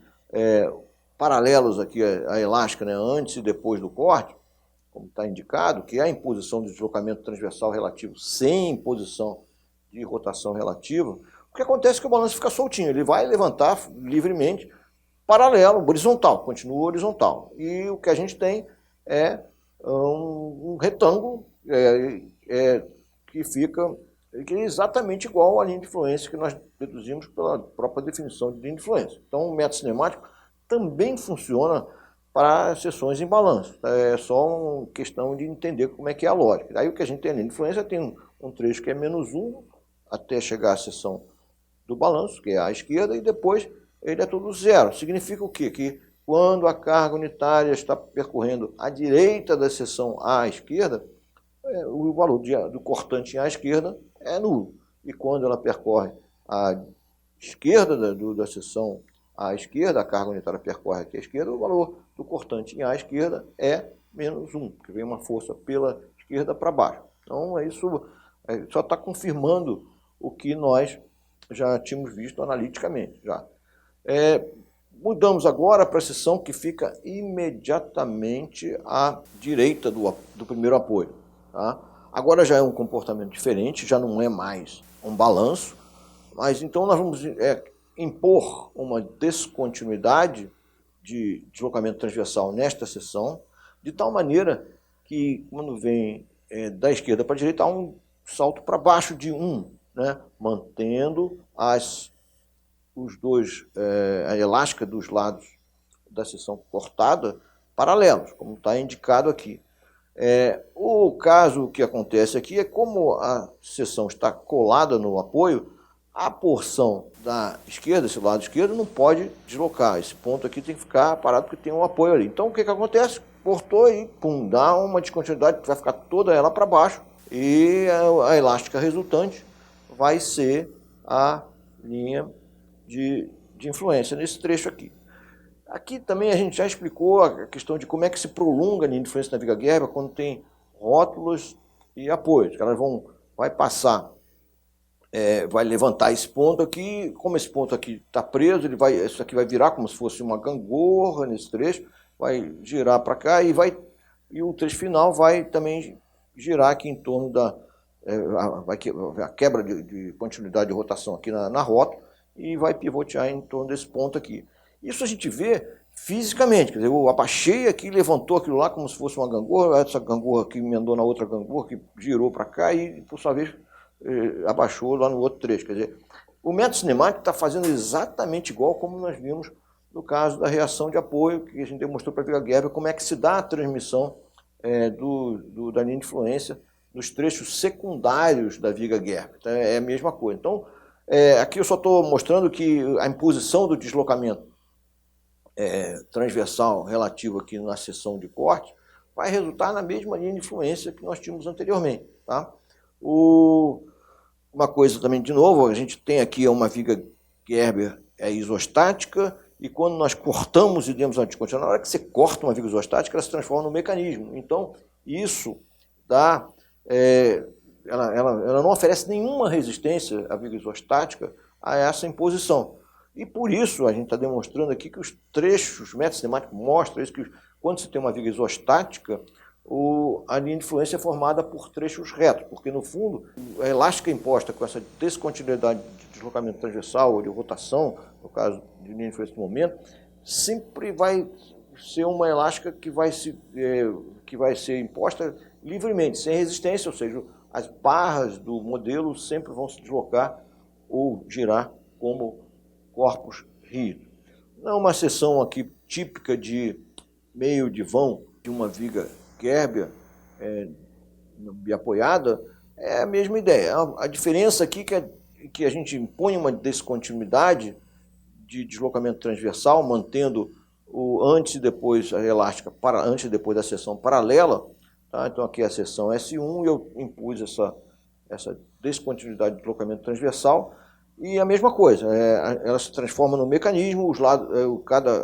paralelos aqui à elástica, né, antes e depois do corte, como está indicado, que é a imposição de deslocamento transversal relativo sem imposição de rotação relativa. O que acontece é que o balanço fica soltinho, ele vai levantar livremente, paralelo, horizontal, continua horizontal. E o que a gente tem é um retângulo que é exatamente igual à linha de influência que nós deduzimos pela própria definição de linha de influência. Então, o método cinemático também funciona para seções em balanço. É só uma questão de entender como é que é a lógica. Aí o que a gente tem ali de influência tem um trecho que é -1 até chegar à seção do balanço, que é à esquerda, e depois ele é todo zero. Significa o quê? Que quando a carga unitária está percorrendo à direita da seção à esquerda, o valor do cortante à esquerda é nulo. E quando ela percorre à esquerda da seção à esquerda, a carga unitária percorre aqui à esquerda, o valor do cortante à esquerda é -1, porque vem uma força pela esquerda para baixo. Então, isso só está confirmando o que nós já tínhamos visto analiticamente. Mudamos agora para a seção que fica imediatamente à direita do primeiro apoio. Tá? Agora já é um comportamento diferente, já não é mais um balanço, mas então nós vamos impor uma descontinuidade de deslocamento transversal nesta seção, de tal maneira que, quando vem da esquerda para a direita, há um salto para baixo de 1, né? Mantendo a elástica dos lados da seção cortada paralelos, como está indicado aqui. O caso que acontece aqui é como a seção está colada no apoio, a porção da esquerda, esse lado esquerdo, não pode deslocar. Esse ponto aqui tem que ficar parado porque tem um apoio ali. Então, o que acontece? Cortou e, pum, dá uma descontinuidade, vai ficar toda ela para baixo e a elástica resultante vai ser a linha de influência nesse trecho aqui. Aqui também a gente já explicou a questão de como é que se prolonga a linha de influência na viga Gerber quando tem rótulos e apoios. Elas vai passar, vai levantar esse ponto aqui, como esse ponto aqui está preso, isso aqui vai virar como se fosse uma gangorra nesse trecho, vai girar para cá e o trecho final vai também girar aqui em torno a quebra de continuidade de rotação aqui na rótula e vai pivotear em torno desse ponto aqui. Isso a gente vê fisicamente, quer dizer, eu abaixei aqui, levantou aquilo lá como se fosse uma gangorra, essa gangorra aqui emendou na outra gangorra, que girou para cá e, por sua vez, abaixou lá no outro trecho. Quer dizer, o método cinemático está fazendo exatamente igual como nós vimos no caso da reação de apoio, que a gente demonstrou para a viga Gerber, como é que se dá a transmissão da linha de influência nos trechos secundários da viga Gerber. Então, é a mesma coisa. Então, aqui eu só estou mostrando que a imposição do deslocamento transversal relativo aqui na seção de corte vai resultar na mesma linha de influência que nós tínhamos anteriormente. Tá? Uma coisa também, de novo, a gente tem aqui uma viga Gerber isostática, e quando nós cortamos e demos uma descontinuidade, na hora que você corta uma viga isostática, ela se transforma num mecanismo. Então, isso dá... ela não oferece nenhuma resistência à viga isostática a essa imposição. E por isso a gente está demonstrando aqui que os trechos, o método cinemático mostra isso, que quando você tem uma viga isostática, a linha de influência é formada por trechos retos, porque no fundo a elástica imposta com essa descontinuidade de deslocamento transversal ou de rotação, no caso de linha de influência no momento, sempre vai ser uma elástica que vai ser imposta livremente, sem resistência, ou seja, as barras do modelo sempre vão se deslocar ou girar como corpos rígidos. Não é uma seção aqui típica de meio de vão de uma viga Gerber biapoiada, é a mesma ideia. A diferença aqui é que a gente impõe uma descontinuidade de deslocamento transversal, mantendo o antes e depois a elástica antes e depois da seção paralela. Tá? Então aqui é a seção S1 e eu impus essa descontinuidade de deslocamento transversal. E a mesma coisa, ela se transforma no mecanismo,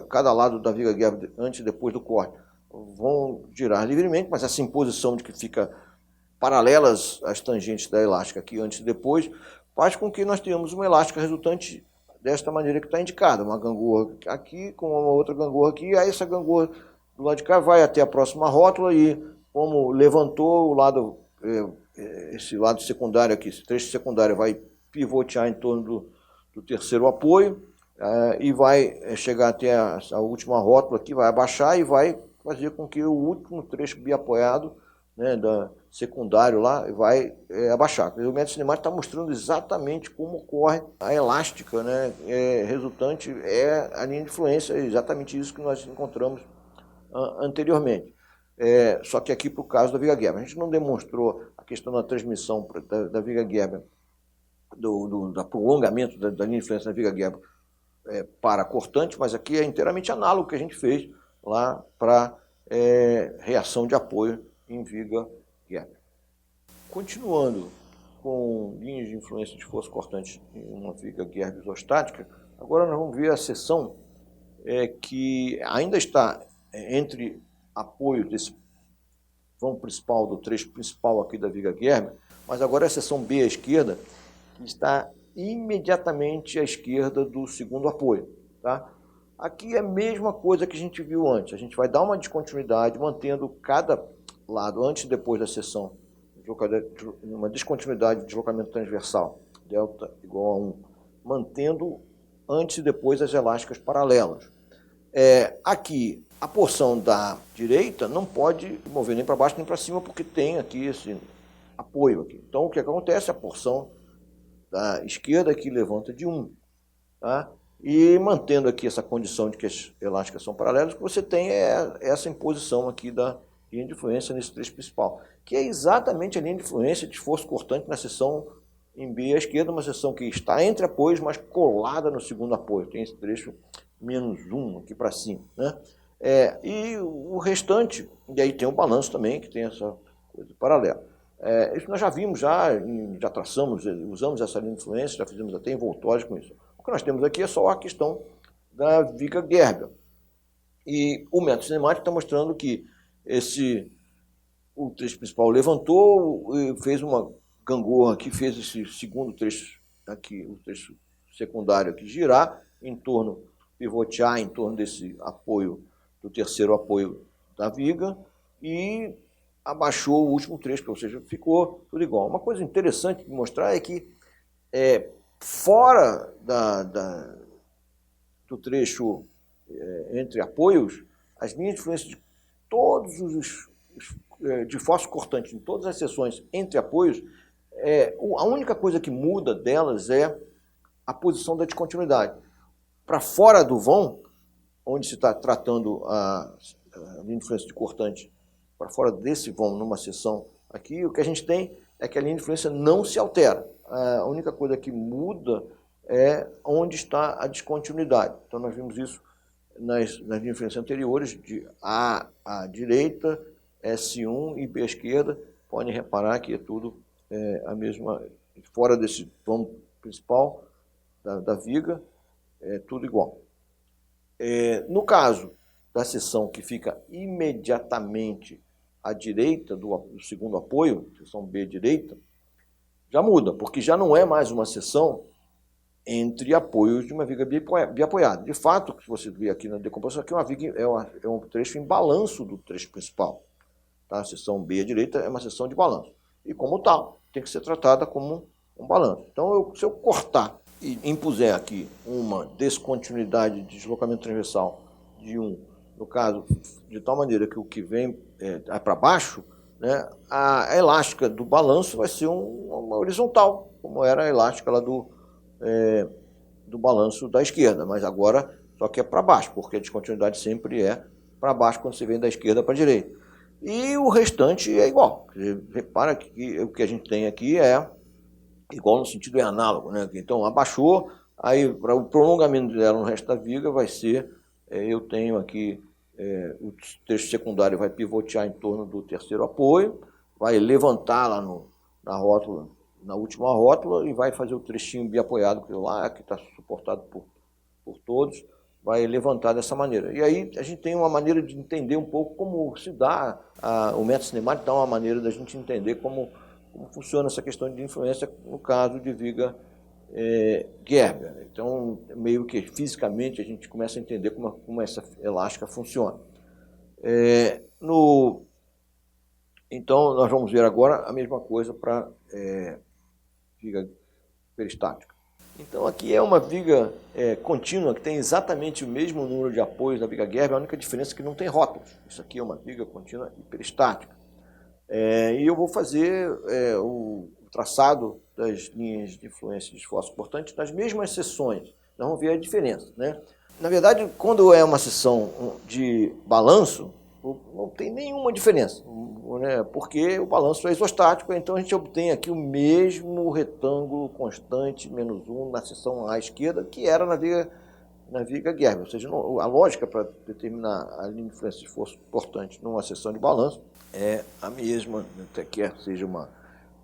cada lado da viga Gerber antes e depois do corte vão girar livremente, mas essa imposição de que fica paralelas às tangentes da elástica aqui antes e depois, faz com que nós tenhamos uma elástica resultante desta maneira que está indicada, uma gangorra aqui com uma outra gangorra aqui, aí essa gangorra do lado de cá vai até a próxima rótula e, como levantou esse lado secundário aqui, esse trecho secundário vai pivotear em torno do terceiro apoio e vai chegar até a última rótula aqui, vai abaixar e vai fazer com que o último trecho biapoiado, né, secundário lá, vai abaixar. O método cinemático está mostrando exatamente como ocorre a elástica, né, resultante, a linha de influência, é exatamente isso que nós encontramos anteriormente. Só que aqui para o caso da viga Gerber. A gente não demonstrou a questão da transmissão da viga Gerber, do prolongamento da linha de influência da viga Gerber para cortante, mas aqui é inteiramente análogo ao que a gente fez lá para reação de apoio em viga Gerber. Continuando com linhas de influência de força cortante em uma viga Gerber isostática, agora nós vamos ver a seção que ainda está entre apoio desse vão principal, do trecho principal aqui da viga Gerber, mas agora é a seção B à esquerda, que está imediatamente à esquerda do segundo apoio. Tá? Aqui é a mesma coisa que a gente viu antes. A gente vai dar uma descontinuidade, mantendo cada lado, antes e depois da seção, uma descontinuidade de deslocamento transversal, delta igual a 1, mantendo antes e depois as elásticas paralelas. Aqui A porção da direita não pode mover nem para baixo nem para cima, porque tem aqui esse apoio aqui. Então, o que acontece? A porção da esquerda aqui levanta de 1. Tá? E mantendo aqui essa condição de que as elásticas são paralelas, o que você tem é essa imposição aqui da linha de influência nesse trecho principal, que é exatamente a linha de influência de esforço cortante na seção em B à esquerda, uma seção que está entre apoios, mas colada no segundo apoio. Tem esse trecho -1 aqui para cima, né? E o restante, e aí tem o balanço também, que tem essa coisa paralela. Isso nós já vimos, já traçamos, usamos essa linha de influência, já fizemos até envoltórios com isso. O que nós temos aqui é só a questão da viga Gerber. E o método cinemático está mostrando que o trecho principal levantou, fez uma gangorra aqui, fez esse segundo trecho aqui, o trecho secundário aqui girar em torno, pivotear em torno desse apoio, do terceiro apoio da viga, e abaixou o último trecho, ou seja, ficou tudo igual. Uma coisa interessante de mostrar é que fora do trecho entre apoios, as linhas de influência de todos de fósforo cortante em todas as seções entre apoios, a única coisa que muda delas é a posição da descontinuidade. Para fora do vão, onde se está tratando a linha de influência de cortante, para fora desse vão, numa seção aqui, o que a gente tem é que a linha de influência não se altera. A única coisa que muda é onde está a descontinuidade. Então, nós vimos isso nas linhas de influência anteriores, de A à direita, S1 e B à esquerda. Podem reparar que é tudo a mesma, fora desse vão principal da viga, é tudo igual. No caso da seção que fica imediatamente à direita do segundo apoio, seção B direita, já muda, porque já não é mais uma seção entre apoios de uma viga biapoiada. De fato, se você ver aqui na decomposição, aqui uma viga é um trecho em balanço do trecho principal. Tá? A seção B à direita é uma seção de balanço. E como tal, tem que ser tratada como um balanço. Então, se eu cortar e impuser aqui uma descontinuidade de deslocamento transversal de 1, no caso, de tal maneira que o que vem para baixo, né, a elástica do balanço vai ser uma horizontal, como era a elástica lá do balanço da esquerda, mas agora só que é para baixo, porque a descontinuidade sempre é para baixo quando você vem da esquerda para a direita. E o restante é igual. Repara que o que a gente tem aqui é igual no sentido análogo, né? Então abaixou, aí para o prolongamento dela no resto da viga vai ser, eu tenho aqui, o trecho secundário vai pivotear em torno do terceiro apoio, vai levantar lá na rótula, na última rótula, e vai fazer o trechinho biapoiado que lá, que está suportado por todos, vai levantar dessa maneira. E aí a gente tem uma maneira de entender um pouco como se dá, o método cinemático dá uma maneira da gente entender como funciona essa questão de influência no caso de viga Gerber. Então, meio que fisicamente a gente começa a entender como essa elástica funciona. Então, nós vamos ver agora a mesma coisa para viga peristática. Então, aqui é uma viga contínua, que tem exatamente o mesmo número de apoios da viga Gerber, a única diferença é que não tem rótulos. Isso aqui é uma viga contínua e peristática. E eu vou fazer o traçado das linhas de influência de esforço cortante nas mesmas seções. Nós vamos ver a diferença, né? Na verdade, quando é uma seção de balanço, não tem nenhuma diferença, né? Porque o balanço é isostático, então a gente obtém aqui o mesmo retângulo constante, -1, na seção à esquerda, que era na viga Gerber. Ou seja, a lógica para determinar a linha de influência de esforço cortante numa seção de balanço é a mesma, quer seja um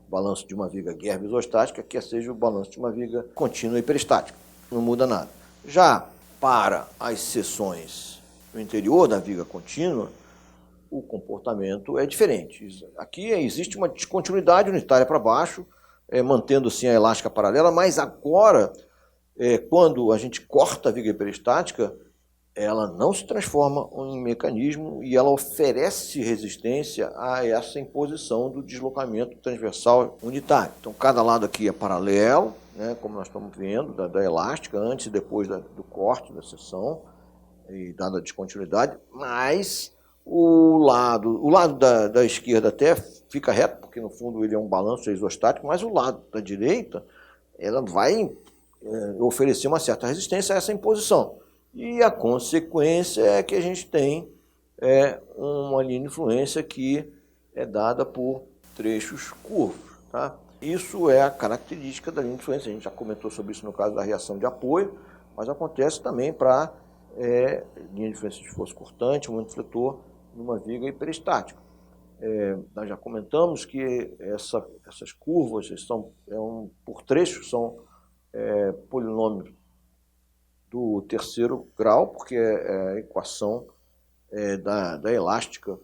balanço de uma viga Gerber isostática, quer seja o balanço de uma viga contínua e peristática. Não muda nada. Já para as seções no interior da viga contínua, o comportamento é diferente. Aqui existe uma descontinuidade unitária para baixo, mantendo assim a elástica paralela, mas agora, quando a gente corta a viga peristática, ela não se transforma em mecanismo e ela oferece resistência a essa imposição do deslocamento transversal unitário. Então, cada lado aqui é paralelo, né, como nós estamos vendo, da elástica, antes e depois do corte da seção. e dada a descontinuidade, mas o lado da esquerda até fica reto, porque no fundo ele é um balanço isostático, mas o lado da direita ela vai oferecer uma certa resistência a essa imposição. E a consequência é que a gente tem uma linha de influência que é dada por trechos curvos. Tá? Isso é a característica da linha de influência. A gente já comentou sobre isso no caso da reação de apoio, mas acontece também para linha de influência de esforço cortante, um infletor numa viga hiperestática. Nós já comentamos que essas curvas por trechos são polinômios do terceiro grau, porque é a equação da elástica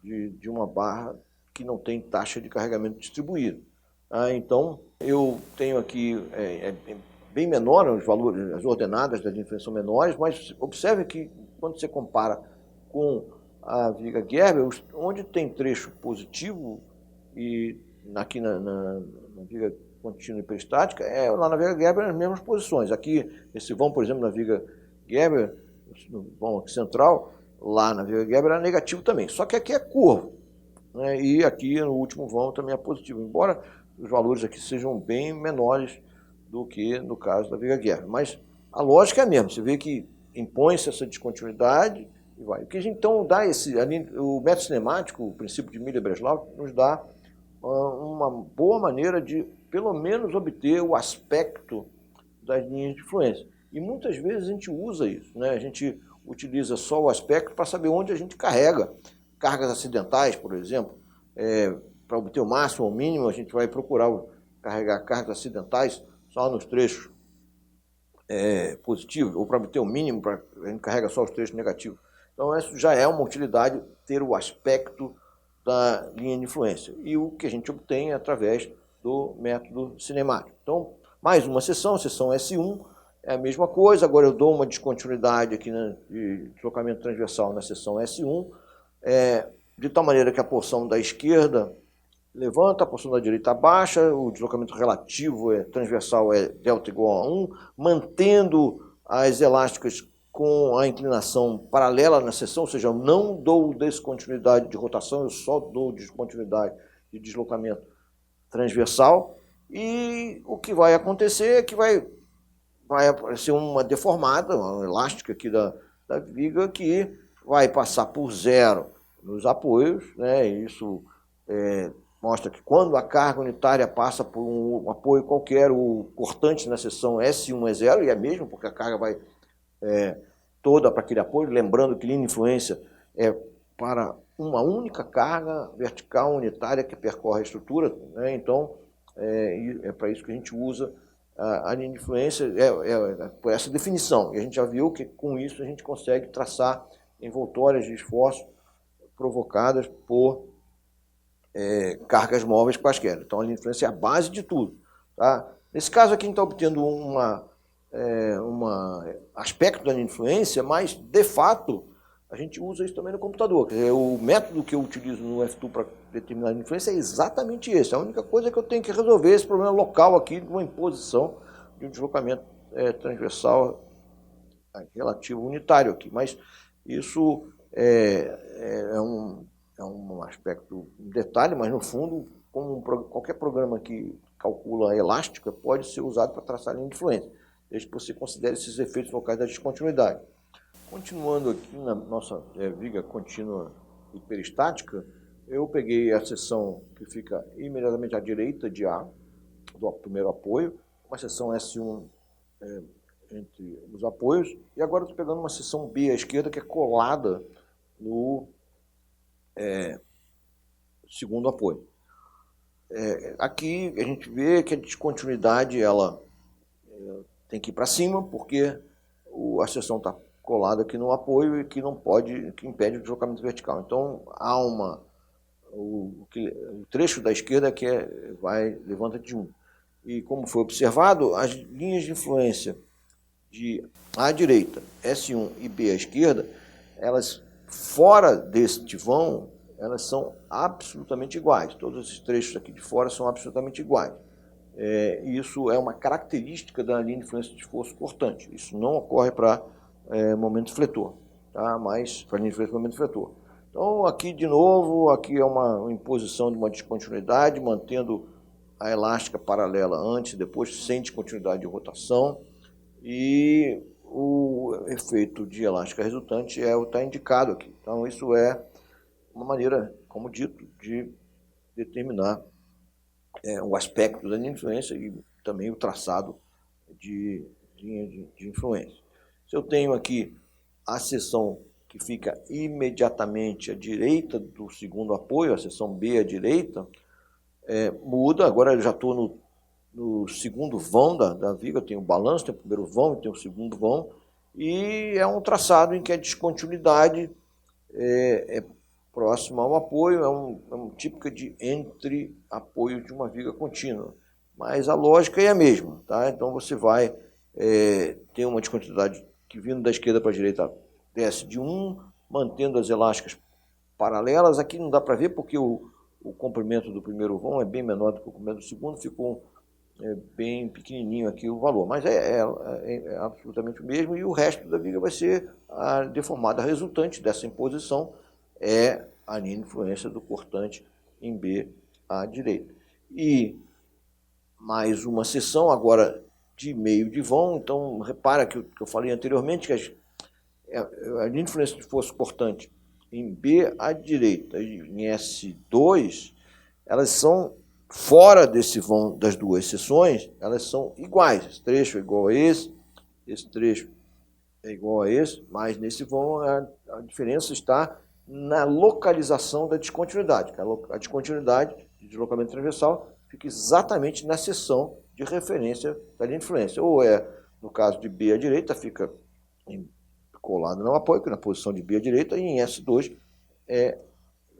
de uma barra que não tem taxa de carregamento distribuído. Então, eu tenho aqui bem menor, os valores, as ordenadas da influência são menores, mas observe que quando você compara com a viga Gerber, onde tem trecho positivo, e aqui na viga contínua hiperestática, lá na viga Gerber nas mesmas posições. Aqui, esse vão, por exemplo, na viga Gerber, no vão aqui central, lá na viga Gerber era negativo também. Só que aqui é curvo, né? E aqui no último vão também é positivo, embora os valores aqui sejam bem menores do que no caso da viga Gerber. Mas a lógica é a mesma, você vê que impõe-se essa descontinuidade e vai. O que a gente então dá o método cinemático, o princípio de Miller-Breslau, nos dá uma boa maneira de, pelo menos, obter o aspecto das linhas de influência. E muitas vezes a gente usa isso, né? A gente utiliza só o aspecto para saber onde a gente carrega. Cargas acidentais, por exemplo, para obter o máximo ou o mínimo, a gente vai procurar carregar cargas acidentais só nos trechos positivos, ou para obter o mínimo, a gente carrega só os trechos negativos. Então, isso já é uma utilidade, ter o aspecto da linha de influência. E o que a gente obtém é através do método cinemático. Então, mais uma seção S1, é a mesma coisa. Agora eu dou uma descontinuidade aqui de deslocamento transversal na seção S1, de tal maneira que a porção da esquerda levanta, a porção da direita baixa, o deslocamento relativo transversal é delta igual a 1, mantendo as elásticas com a inclinação paralela na seção, ou seja, eu não dou descontinuidade de rotação, eu só dou descontinuidade de deslocamento transversal. E o que vai acontecer é que vai aparecer uma deformada, uma elástica aqui da viga, que vai passar por zero nos apoios, né? Isso mostra que quando a carga unitária passa por um apoio qualquer, o cortante na seção S1 é zero, e é mesmo, porque a carga vai toda para aquele apoio, lembrando que linha de influência é para uma única carga vertical unitária que percorre a estrutura, né? Então, é para isso que a gente usa a linha de influência, por essa definição. E a gente já viu que com isso a gente consegue traçar envoltórias de esforço provocadas por cargas móveis quaisquer. Então a linha de influência é a base de tudo. Tá? Nesse caso aqui a gente está obtendo um aspecto da linha de influência, mas de fato a gente usa isso também no computador. Quer dizer, o método que eu utilizo no F2 para determinar a linha de influência é exatamente esse. A única coisa é que eu tenho que resolver esse problema local aqui de uma imposição de um deslocamento transversal relativo unitário aqui. Mas isso é um aspecto, um detalhe, mas no fundo, como qualquer programa que calcula a elástica, pode ser usado para traçar a linha de influência, desde que você considere esses efeitos locais da descontinuidade. Continuando aqui na nossa viga contínua hiperestática, eu peguei a seção que fica imediatamente à direita de A, do primeiro apoio, uma seção S1 entre os apoios, e agora estou pegando uma seção B à esquerda, que é colada no segundo apoio. Aqui a gente vê que a descontinuidade ela tem que ir para cima, porque a seção está colada aqui no apoio e que impede o deslocamento vertical. Então há o trecho da esquerda que levanta de 1. E como foi observado, as linhas de influência de A à direita, S1 e B à esquerda, elas fora deste vão, elas são absolutamente iguais. Todos esses trechos aqui de fora são absolutamente iguais. Isso é uma característica da linha de influência de esforço cortante. Isso não ocorre para momento fletor, tá? Mais para linha de influência momento fletor. Então, aqui de novo, aqui é uma imposição de uma descontinuidade, mantendo a elástica paralela antes e depois, sem descontinuidade de rotação, e o efeito de elástica resultante está indicado aqui. Então, isso é uma maneira, como dito, de determinar o aspecto da linha de influência e também o traçado de linha de influência. Se eu tenho aqui a seção que fica imediatamente à direita do segundo apoio, a seção B à direita, muda. Agora eu já estou no segundo vão da viga, eu tenho o balanço, tenho o primeiro vão, tenho o segundo vão, e é um traçado em que a descontinuidade é próxima ao apoio, é um típica de entre apoio de uma viga contínua. Mas a lógica é a mesma, tá? Então você vai ter uma descontinuidade que vindo da esquerda para a direita desce de 1, mantendo as elásticas paralelas. Aqui não dá para ver porque o comprimento do primeiro vão é bem menor do que o comprimento do segundo, ficou bem pequenininho aqui o valor, mas é absolutamente o mesmo, e o resto da viga vai ser deformada. A resultante dessa imposição é a linha de influência do cortante em B à direita. E mais uma seção agora de meio de vão. Então, repara que eu falei anteriormente que a linha de influência de força cortante em B à direita e em S2, elas são fora desse vão das duas seções, elas são iguais. Esse trecho é igual a esse trecho é igual a esse, mas nesse vão a diferença está na localização da descontinuidade. A descontinuidade de deslocamento transversal fica exatamente na seção de referência da linha de influência. Ou no caso de B à direita, fica colado no apoio, na posição de B à direita, e em S2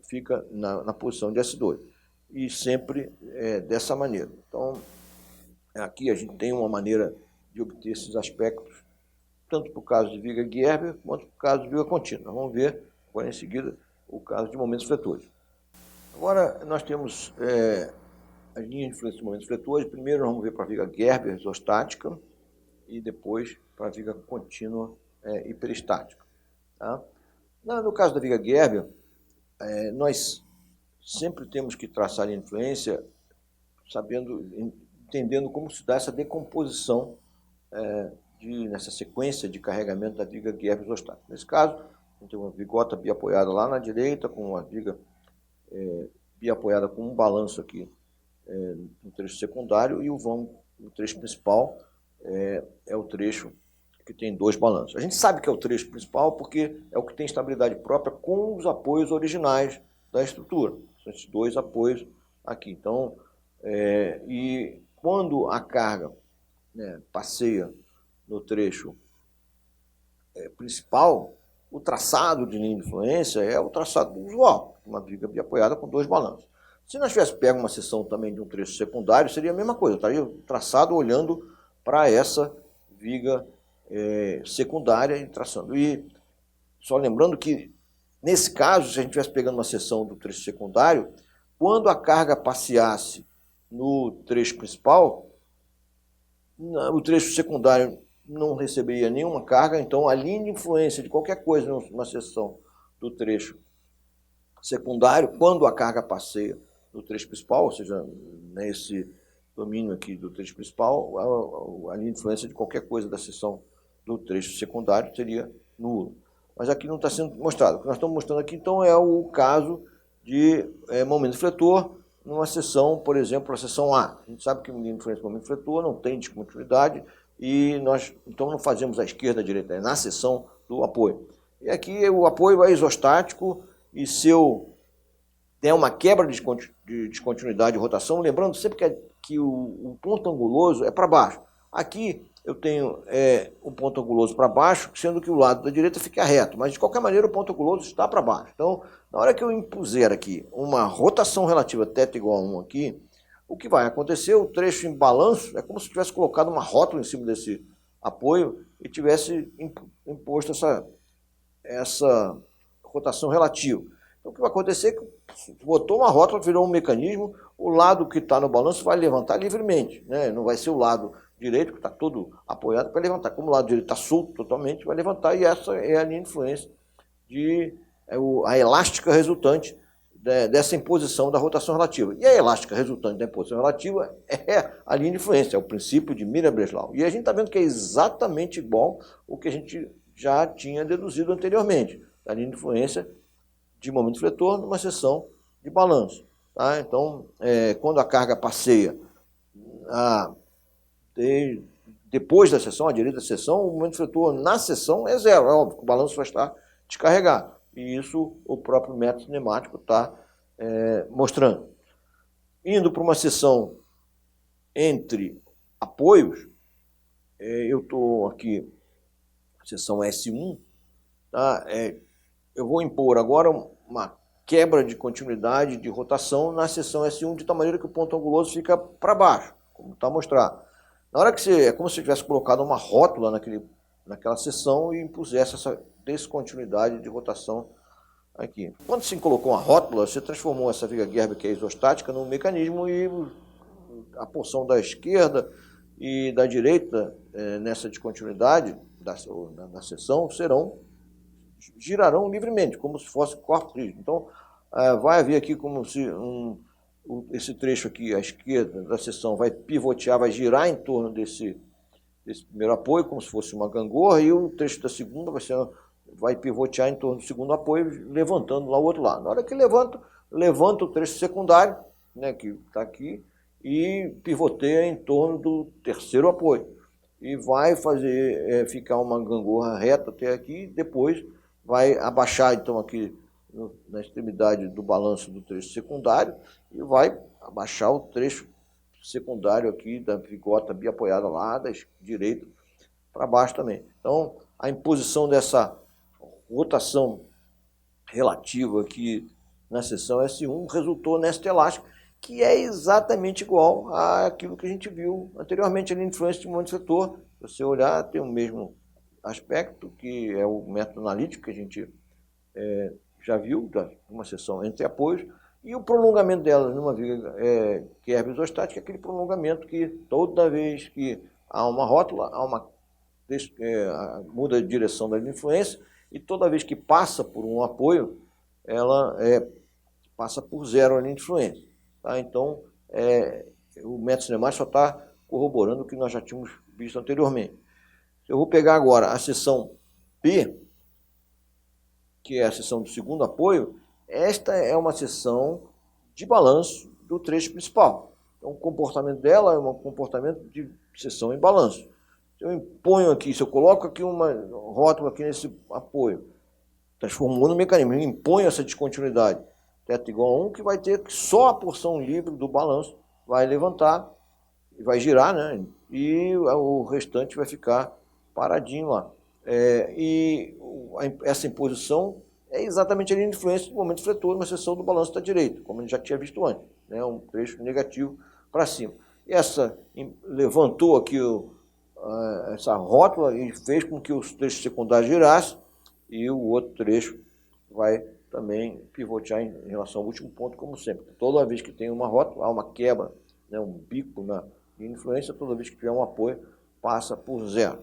fica na posição de S2. E sempre dessa maneira. Então, aqui a gente tem uma maneira de obter esses aspectos, tanto para o caso de viga Gerber, quanto para o caso de viga contínua. Vamos ver agora em seguida o caso de momentos fletores. Agora, nós temos as linhas de influência de momentos fletores. Primeiro, vamos ver para a viga Gerber isostática e depois para a viga contínua hiperestática. Tá? No caso da viga Gerber, nós sempre temos que traçar a influência entendendo como se dá essa decomposição nessa sequência de carregamento da viga Gerber isostática. Nesse caso, a gente tem uma vigota biapoiada lá na direita, com uma viga biapoiada com um balanço aqui no trecho secundário, e o trecho principal é o trecho que tem 2 balanços. A gente sabe que é o trecho principal porque é o que tem estabilidade própria com os apoios originais da estrutura. São esses 2 apoios aqui. Então, e quando a carga passeia no trecho principal, o traçado de linha de influência é o traçado usual, uma viga biapoiada com 2 balanços. Se nós tivéssemos pego uma seção também de um trecho secundário, seria a mesma coisa, estaria o traçado olhando para essa viga secundária e traçando. E só lembrando que, nesse caso, se a gente estivesse pegando uma seção do trecho secundário, quando a carga passeasse no trecho principal, o trecho secundário não receberia nenhuma carga, então a linha de influência de qualquer coisa numa seção do trecho secundário, quando a carga passeia no trecho principal, ou seja, nesse domínio aqui do trecho principal, a linha de influência de qualquer coisa da seção do trecho secundário seria nulo. Mas aqui não está sendo mostrado. O que nós estamos mostrando aqui, então, é o caso de momento fletor numa seção, por exemplo, a seção A. A gente sabe que linha de influência de momento fletor não tem descontinuidade e nós, então, não fazemos a esquerda e a direita, na seção do apoio. E aqui o apoio é isostático e se eu der uma quebra de descontinuidade de rotação, lembrando sempre que o ponto anguloso é para baixo. Aqui eu tenho o ponto anguloso para baixo, sendo que o lado da direita fica reto, mas de qualquer maneira o ponto anguloso está para baixo. Então, na hora que eu impuser aqui uma rotação relativa θ igual a 1 aqui, o que vai acontecer, o trecho em balanço, é como se tivesse colocado uma rótula em cima desse apoio e tivesse imposto essa rotação relativa. Então, o que vai acontecer é que botou uma rótula, virou um mecanismo, o lado que está no balanço vai levantar livremente, né? Não vai ser o lado direito, que está todo apoiado, para levantar. Como o lado direito está solto totalmente, vai levantar, e essa é a linha de influência, a elástica resultante dessa imposição da rotação relativa. E a elástica resultante da imposição relativa é a linha de influência, é o princípio de Miller-Breslau. E a gente está vendo que é exatamente igual o que a gente já tinha deduzido anteriormente, a linha de influência de momento fletor numa seção de balanço. Tá? Então, quando a carga passeia depois da seção, à direita da seção, o momento fletor na seção é zero, é óbvio, o balanço vai estar descarregado. E isso o próprio método cinemático está mostrando. Indo para uma seção entre apoios, eu estou aqui, seção S1, tá? Eu vou impor agora uma quebra de continuidade de rotação na seção S1, de tal maneira que o ponto anguloso fica para baixo, como está mostrado. Na hora que é como se você tivesse colocado uma rótula naquela seção e impusesse essa descontinuidade de rotação aqui. Quando se colocou uma rótula, você transformou essa viga Gerber, que é isostática, num mecanismo, e a porção da esquerda e da direita nessa descontinuidade da seção girarão livremente, como se fosse corpos rígidos. Então, vai haver aqui como se esse trecho aqui à esquerda da seção vai pivotear, vai girar em torno desse primeiro apoio, como se fosse uma gangorra, e o trecho da segunda vai pivotear em torno do segundo apoio, levantando lá o outro lado. Na hora que levanta o trecho secundário, né, que está aqui, e pivoteia em torno do terceiro apoio. E vai fazer ficar uma gangorra reta até aqui, depois vai abaixar, então, aqui na extremidade do balanço do trecho secundário, e vai abaixar o trecho secundário aqui da vigota biapoiada lá, da direita para baixo também. Então, a imposição dessa rotação relativa aqui na seção S1 resultou nesta elástica, que é exatamente igual àquilo que a gente viu anteriormente, a linha de influência de momento fletor. Se você olhar, tem o mesmo aspecto, que é o método analítico que a gente já viu, uma seção entre apoios, e o prolongamento dela numa viga Gerber isostática é aquele prolongamento que toda vez que há uma rótula, muda a direção da linha de influência, e toda vez que passa por um apoio, ela passa por zero a linha de influência. Tá? Então, o método cinemático só está corroborando o que nós já tínhamos visto anteriormente. Eu vou pegar agora a seção P, que é a seção do segundo apoio. Esta é uma seção de balanço do trecho principal. Então, o comportamento dela é um comportamento de seção em balanço. Se eu imponho aqui, se eu coloco aqui uma rótula aqui nesse apoio, transformou no mecanismo, eu imponho essa descontinuidade, θ igual a 1, que vai ter que só a porção livre do balanço vai levantar, e vai girar, né? E o restante vai ficar paradinho lá. Essa imposição é exatamente a linha de influência do momento fletor numa seção do balanço da direita, como a gente já tinha visto antes, né? Um trecho negativo para cima. E essa levantou aqui essa rótula e fez com que os trechos secundários girassem, e o outro trecho vai também pivotear em relação ao último ponto, como sempre. Toda vez que tem uma rótula, há uma quebra, né, um bico na linha de influência, toda vez que tiver um apoio, passa por zero.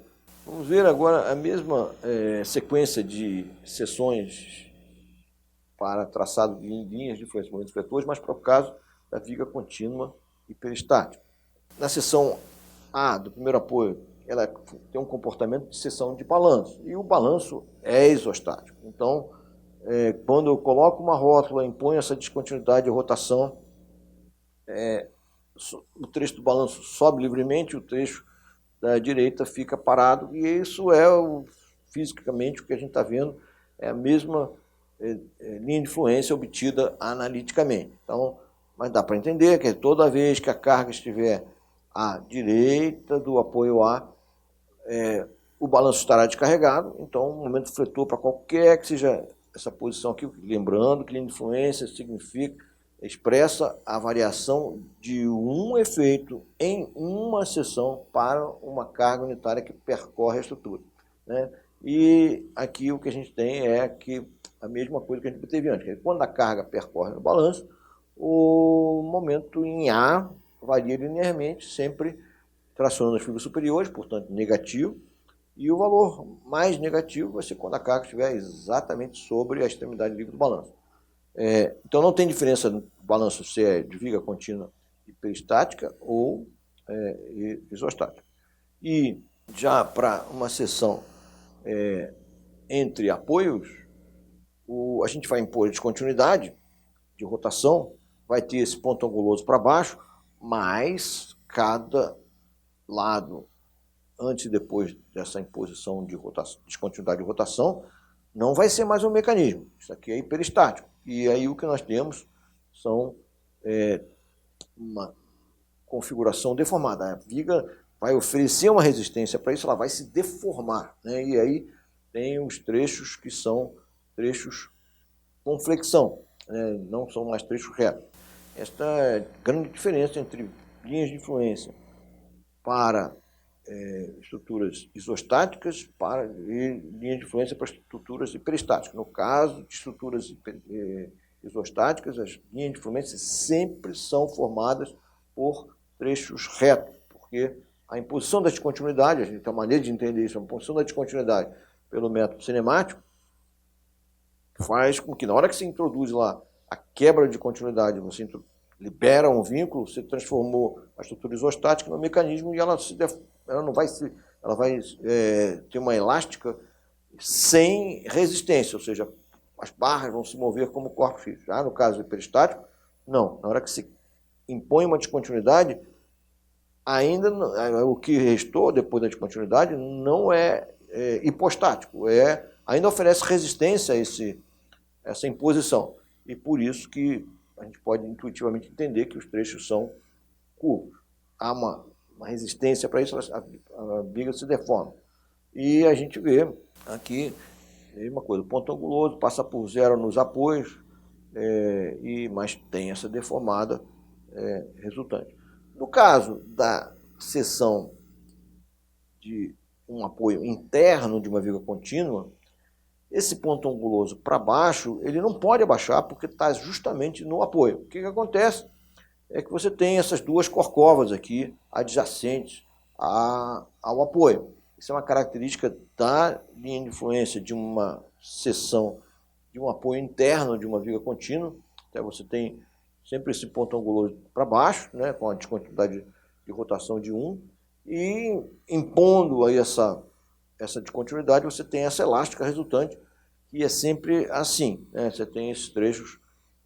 Vamos ver agora a mesma sequência de seções para traçado de linhas de influência de momentos fletores, mas para o caso da viga contínua e peristática. Na seção A do primeiro apoio, ela tem um comportamento de seção de balanço, e o balanço é isostático. Então, quando eu coloco uma rótula, imponho essa descontinuidade de rotação, o trecho do balanço sobe livremente, o trecho da direita fica parado, e isso fisicamente o que a gente está vendo, é a mesma linha de influência obtida analiticamente. Então, mas dá para entender que toda vez que a carga estiver à direita do apoio A, o balanço estará descarregado, então o momento fletor para qualquer que seja essa posição aqui, lembrando que linha de influência expressa a variação de um efeito em uma seção para uma carga unitária que percorre a estrutura, né? E aqui o que a gente tem é que a mesma coisa que a gente teve antes, que quando a carga percorre no balanço, o momento em A varia linearmente, sempre tracionando as fibras superiores, portanto negativo, e o valor mais negativo vai ser quando a carga estiver exatamente sobre a extremidade livre do balanço. Então não tem diferença no balanço se é de viga contínua e peristática ou isostática. E já para uma seção entre apoios, a gente vai impor a descontinuidade de rotação, vai ter esse ponto anguloso para baixo, mas cada lado, antes e depois dessa imposição de rotação, descontinuidade de rotação, não vai ser mais um mecanismo. Isso aqui é hiperestático. E aí o que nós temos são uma configuração deformada. A viga vai oferecer uma resistência para isso, ela vai se deformar, né? E aí tem os trechos que são trechos com flexão, né? Não são mais trechos retos. Esta é a grande diferença entre linhas de influência para estruturas isostáticas e linhas de influência para estruturas hiperestáticas. No caso de estruturas isostáticas, as linhas de influência sempre são formadas por trechos retos, porque a imposição da descontinuidade, a gente tem uma maneira de entender isso, a imposição da descontinuidade pelo método cinemático, faz com que na hora que você introduz lá a quebra de continuidade, você libera um vínculo, você transformou a estrutura isostática no mecanismo e ela vai ter uma elástica sem resistência, ou seja, as barras vão se mover como corpos fixos. Já no caso do hiperestático, não. Na hora que se impõe uma descontinuidade, ainda o que restou depois da descontinuidade não é hipostático, ainda oferece resistência a essa imposição. E por isso que a gente pode intuitivamente entender que os trechos são curvos. Há uma resistência para isso, a viga se deforma. E a gente vê aqui a mesma coisa, o ponto anguloso passa por zero nos apoios, mas tem essa deformada resultante. No caso da seção de um apoio interno de uma viga contínua, esse ponto anguloso para baixo, ele não pode abaixar porque está justamente no apoio. O que acontece é que você tem essas duas corcovas aqui adjacentes ao apoio. Isso é uma característica da linha de influência de uma seção de um apoio interno de uma viga contínua. Então você tem sempre esse ponto anguloso para baixo, né, com a descontinuidade de rotação de 1, e impondo aí essa descontinuidade, você tem essa elástica resultante, que é sempre assim, né? Você tem esses trechos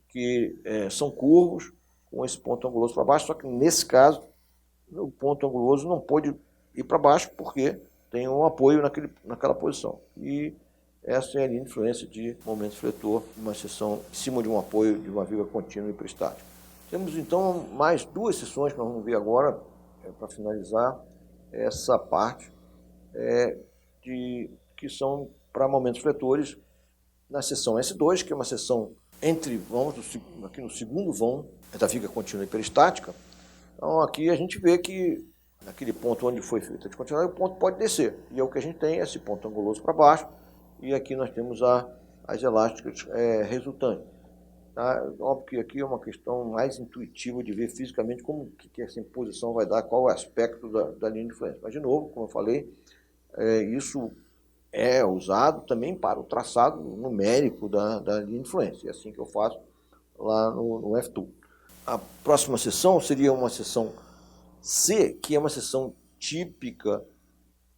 que são curvos, com esse ponto anguloso para baixo, só que nesse caso, o ponto anguloso não pode ir para baixo, porque tem um apoio naquela posição. E essa é a linha de influência de momento fletor, uma seção em cima de um apoio de uma viga contínua e hiperestática. Temos então mais duas seções que nós vamos ver agora, para finalizar essa parte, que são para momentos fletores, na seção S2, que é uma seção entre vãos, aqui no segundo vão da viga contínua hiperestática. Então aqui a gente vê que naquele ponto onde foi feita a descontinuidade, o ponto pode descer. E é o que a gente tem, esse ponto anguloso para baixo, e aqui nós temos as elásticas resultantes. Tá? Óbvio que aqui é uma questão mais intuitiva de ver fisicamente como que essa imposição vai dar, qual é o aspecto da linha de influência. Mas, de novo, como eu falei, isso é usado também para o traçado numérico da linha de influência. É assim que eu faço lá no F2. A próxima seção seria uma seção C, que é uma seção típica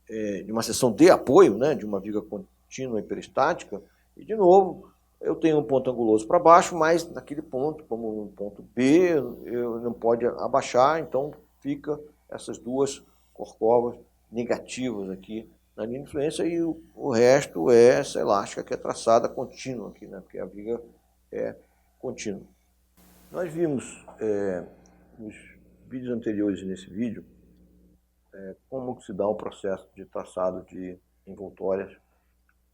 de uma seção de apoio, né, de uma viga contínua hiperestática. E, de novo, eu tenho um ponto anguloso para baixo, mas naquele ponto, como no ponto B, eu não pode abaixar, então fica essas duas corcovas negativas aqui na linha de influência, e o resto é essa elástica que é traçada contínua aqui, né, porque a viga é contínua. Nós vimos nos vídeos anteriores e nesse vídeo como se dá o processo de traçado de envoltórias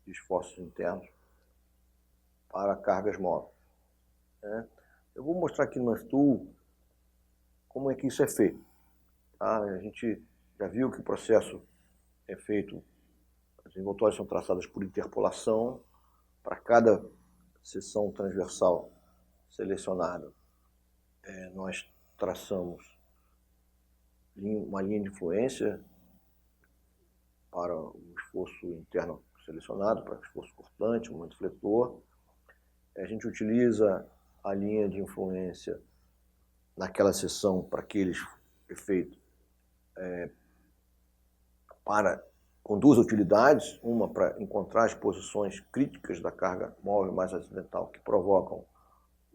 de esforços internos para cargas móveis. Eu vou mostrar aqui no F2 como é que isso é feito. Tá? A gente já viu que o processo é feito, as envoltórias são traçadas por interpolação. Para cada seção transversal selecionada, nós traçamos uma linha de influência para o esforço interno selecionado, para o esforço cortante, o momento fletor. A gente utiliza a linha de influência naquela seção para aqueles efeitos com duas utilidades, uma para encontrar as posições críticas da carga móvel mais acidental que provocam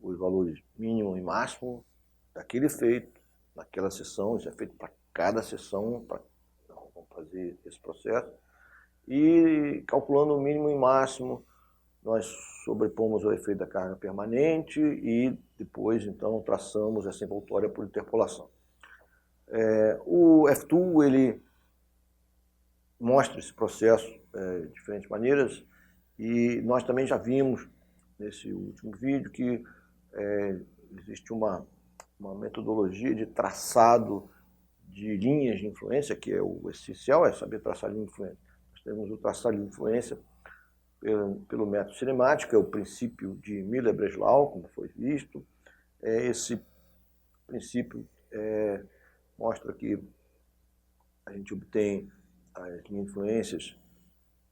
os valores mínimo e máximo daquele efeito, naquela seção. Isso é feito para cada seção, vamos fazer esse processo. E calculando o mínimo e máximo, nós sobrepomos o efeito da carga permanente e depois, então, traçamos essa envoltória por interpolação. O F2, ele mostra esse processo de diferentes maneiras, e nós também já vimos nesse último vídeo que existe uma metodologia de traçado de linhas de influência, que é o essencial, é saber traçar linha de influência. Nós temos o traçado de influência pelo método cinemático, é o princípio de Miller-Breslau, como foi visto. Esse princípio mostra que a gente obtém as linhas de influências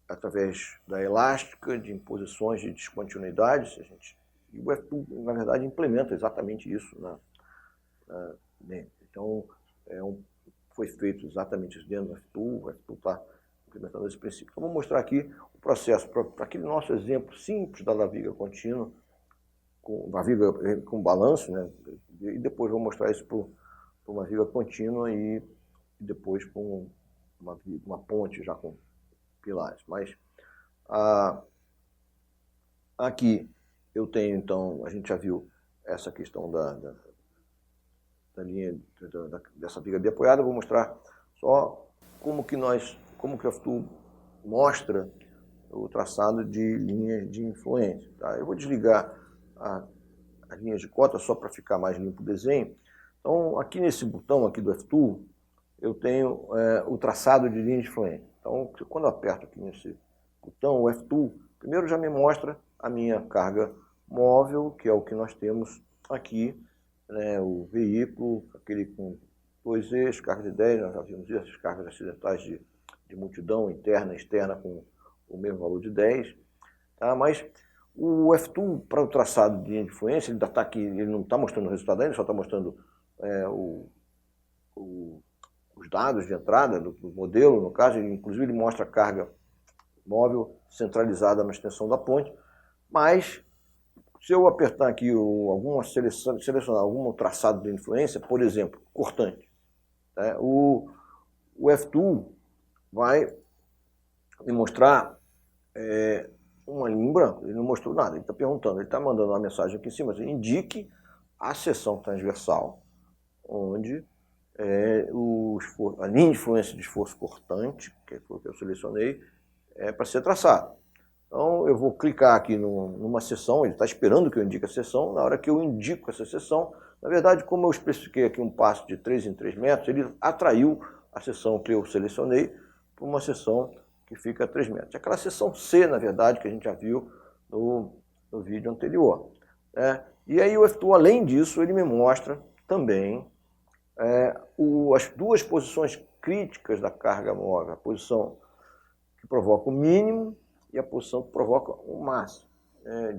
através da elástica, de imposições de descontinuidades. E o F2, na verdade, implementa exatamente isso dentro. Então, foi feito exatamente isso dentro do F2. O F2 está implementando esse princípio. Então, vou mostrar aqui o processo para aquele nosso exemplo simples da viga contínua, com uma viga com balanço, né? E depois vou mostrar isso para uma viga contínua e depois para uma ponte já com pilares. Mas aqui eu tenho, então, a gente já viu essa questão da linha dessa viga biapoiada. Vou mostrar só como que o F2 mostra o traçado de linhas de influência. Tá? Eu vou desligar as linhas de cota só para ficar mais limpo o desenho. Então, aqui nesse botão aqui do F2, eu tenho o traçado de linha de influência. Então, quando eu aperto aqui nesse botão, o F2, primeiro já me mostra a minha carga móvel, que é o que nós temos aqui, né, o veículo, aquele com 2 eixos, carga de 10, nós já vimos isso, as cargas acidentais de multidão interna e externa com o mesmo valor de 10. Tá? Mas o F2, para o traçado de linha de influência, ele, tá aqui, ele não está mostrando o resultado ainda, ele só está mostrando os dados de entrada do modelo, no caso. Inclusive ele mostra a carga móvel centralizada na extensão da ponte. Mas se eu apertar aqui selecionar algum traçado de influência, por exemplo, cortante, né, o F2 vai me mostrar uma linha em branco. Ele não mostrou nada, ele está perguntando, ele está mandando uma mensagem aqui em cima, assim, indique a seção transversal, onde a linha de influência de esforço cortante, que foi o que eu selecionei, para ser traçado. Então, eu vou clicar aqui numa seção, ele está esperando que eu indique a seção. Na hora que eu indico essa seção, na verdade, como eu especifiquei aqui um passo de 3 em 3 metros, ele atraiu a seção que eu selecionei para uma seção que fica a 3 metros. Aquela seção C, na verdade, que a gente já viu no vídeo anterior. E aí o F2, além disso, ele me mostra também as duas posições críticas da carga móvel, a posição que provoca o mínimo e a posição que provoca o máximo